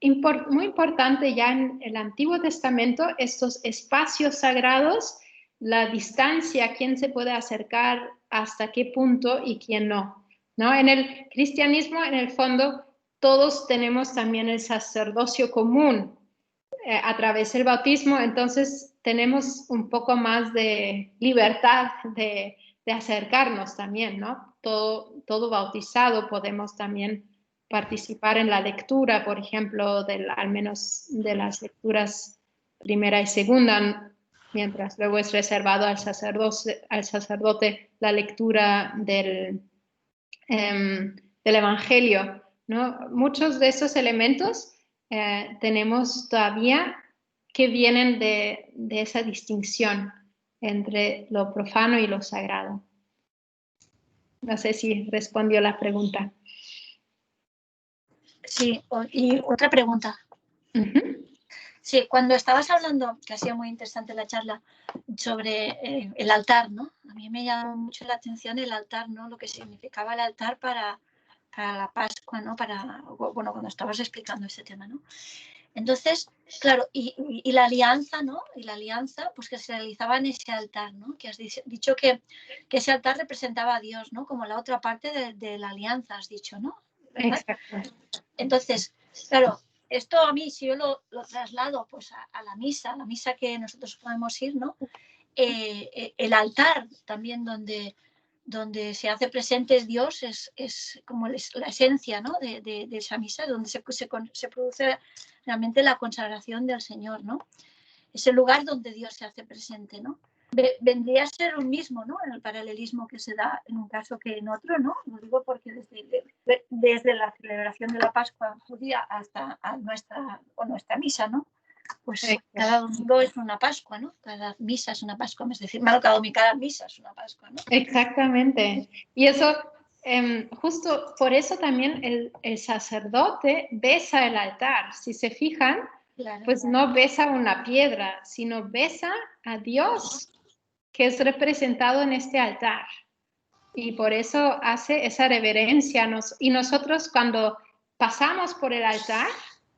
Speaker 2: muy importante ya en el Antiguo Testamento, estos espacios sagrados, la distancia, quién se puede acercar, hasta qué punto y quién no, ¿no? En el cristianismo, en el fondo, todos tenemos también el sacerdocio común a través del bautismo, entonces tenemos un poco más de libertad de acercarnos también, ¿no? Todo bautizado podemos también participar en la lectura, por ejemplo, al menos de las lecturas primera y segunda, mientras luego es reservado al sacerdote la lectura del Evangelio, ¿no? Muchos de esos elementos tenemos todavía que vienen de esa distinción entre lo profano y lo sagrado. No sé si respondió la pregunta.
Speaker 5: Sí, y otra pregunta. Sí, cuando estabas hablando, que ha sido muy interesante la charla, sobre el altar, ¿no? a mí me llamó mucho la atención el altar, ¿no? Lo que significaba el altar para la Pascua, ¿no? Bueno, cuando estabas explicando este tema, ¿no? Entonces, claro, y la alianza, ¿no? Y la alianza, pues que se realizaba en ese altar, ¿no? Que has dicho que ese altar representaba a Dios, ¿no? Como la otra parte de la alianza, has dicho, ¿no? ¿Verdad?
Speaker 2: Exacto.
Speaker 5: Entonces, claro, esto a mí, si yo lo traslado pues a la misa que nosotros podemos ir, ¿no? El altar también donde se hace presente es Dios, es como la esencia, ¿no? de esa misa, donde se produce realmente la consagración del Señor, ¿no? Es el lugar donde Dios se hace presente, ¿no? Vendría a ser lo mismo, ¿no? En el paralelismo que se da en un caso que en otro, ¿no? Lo digo porque desde la celebración de la Pascua judía hasta nuestra misa, ¿no? Pues cada domingo es una Pascua, ¿no? Cada misa es una Pascua, es decir, cada misa es una Pascua, ¿no?
Speaker 2: Exactamente. Y eso, justo por eso también el sacerdote besa el altar. Si se fijan,
Speaker 5: Claro.
Speaker 2: pues no besa una piedra, sino besa a Dios, que es representado en este altar. Y por eso hace esa reverencia. Y nosotros cuando pasamos por el altar,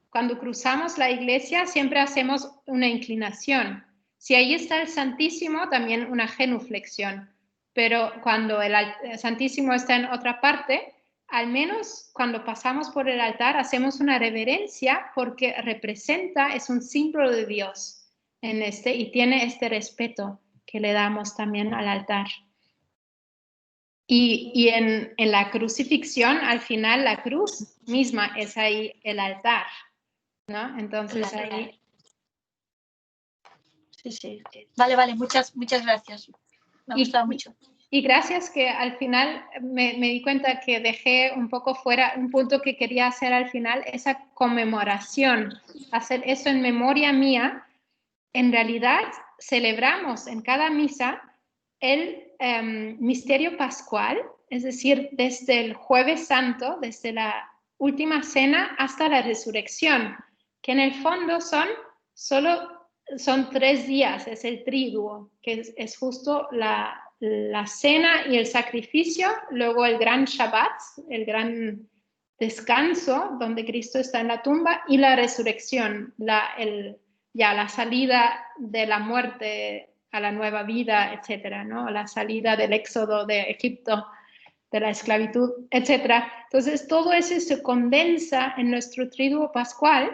Speaker 2: cuando cruzamos la iglesia, siempre hacemos una inclinación. Si ahí está el Santísimo, también una genuflexión. Pero cuando el Santísimo está en otra parte, al menos cuando pasamos por el altar, hacemos una reverencia porque representa, es un símbolo de Dios y tiene este respeto que le damos también al altar. Y en la crucifixión, al final, la cruz misma es ahí el altar, ¿no? Entonces ahí...
Speaker 5: Sí. Vale, muchas gracias. Me ha gustado mucho.
Speaker 2: Y gracias que al final me di cuenta que dejé un poco fuera un punto que quería hacer al final, esa conmemoración, hacer eso en memoria mía. En realidad celebramos en cada misa el misterio pascual, es decir, desde el Jueves Santo, desde la última cena hasta la resurrección, que en el fondo son 3 días, es el triduo, que es justo la cena y el sacrificio, luego el gran Shabbat, el gran descanso donde Cristo está en la tumba, y la resurrección, la salida de la muerte a la nueva vida, etcétera, ¿no? La salida del éxodo de Egipto, de la esclavitud, etcétera. Entonces, todo eso se condensa en nuestro triduo pascual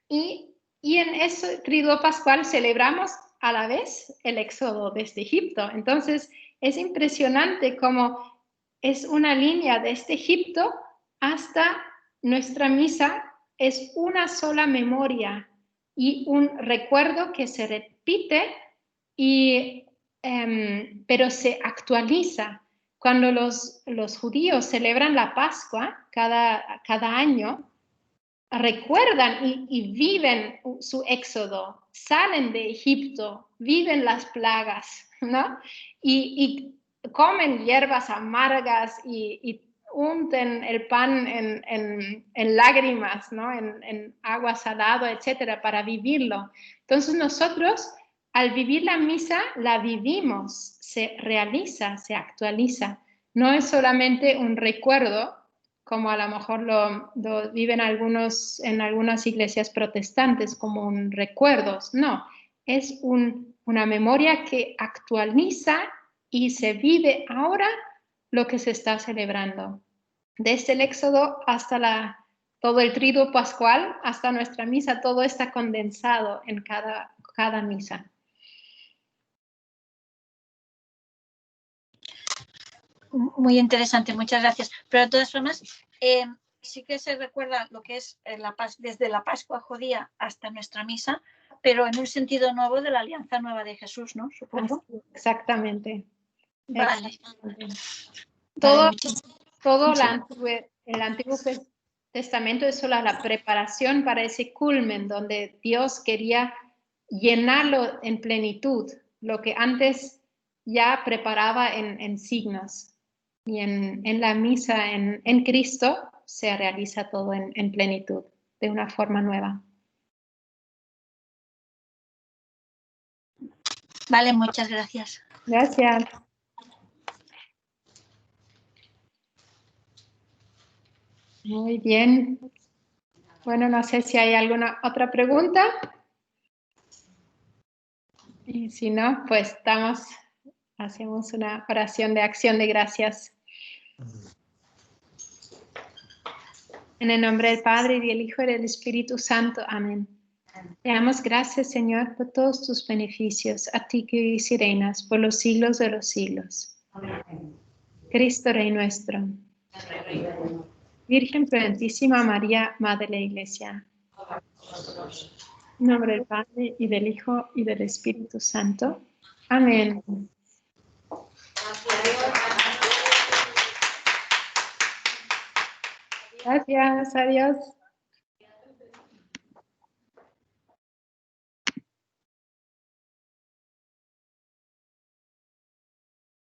Speaker 2: y en ese triduo pascual celebramos a la vez el éxodo desde Egipto. Entonces, es impresionante cómo es una línea desde Egipto hasta nuestra misa, es una sola memoria y un recuerdo que se repite, pero se actualiza. Cuando los judíos celebran la Pascua cada año, recuerdan y viven su éxodo, salen de Egipto, viven las plagas, ¿no? Y comen hierbas amargas y unten el pan en lágrimas, ¿no? En agua salada, etcétera, para vivirlo. Entonces nosotros, al vivir la misa, la vivimos, se realiza, se actualiza. No es solamente un recuerdo, como a lo mejor lo viven en algunas iglesias protestantes como un recuerdo. No, es una memoria que actualiza y se vive ahora lo que se está celebrando. Desde el Éxodo hasta todo el triduo pascual, hasta nuestra misa, todo está condensado en cada misa.
Speaker 5: Muy interesante, muchas gracias. Pero de todas formas, sí que se recuerda lo que es desde la Pascua judía hasta nuestra misa, pero en un sentido nuevo de la alianza nueva de Jesús, ¿no? Supongo.
Speaker 2: Exactamente.
Speaker 5: Vale.
Speaker 2: Todo el Antiguo Testamento es solo la preparación para ese culmen donde Dios quería llenarlo en plenitud, lo que antes ya preparaba en signos. Y en la misa en Cristo se realiza todo en plenitud, de una forma nueva.
Speaker 5: Vale, muchas gracias.
Speaker 2: Gracias. Muy bien. Bueno, no sé si hay alguna otra pregunta. Y si no, pues hacemos una oración de acción de gracias. En el nombre del Padre, y del Hijo, y del Espíritu Santo. Amén. Te damos gracias, Señor, por todos tus beneficios, a ti que vives y reinas por los siglos de los siglos. Cristo, Rey nuestro. Virgen prudentísima María, Madre de la Iglesia. En nombre del Padre, y del Hijo, y del Espíritu Santo. Amén. Gracias, adiós.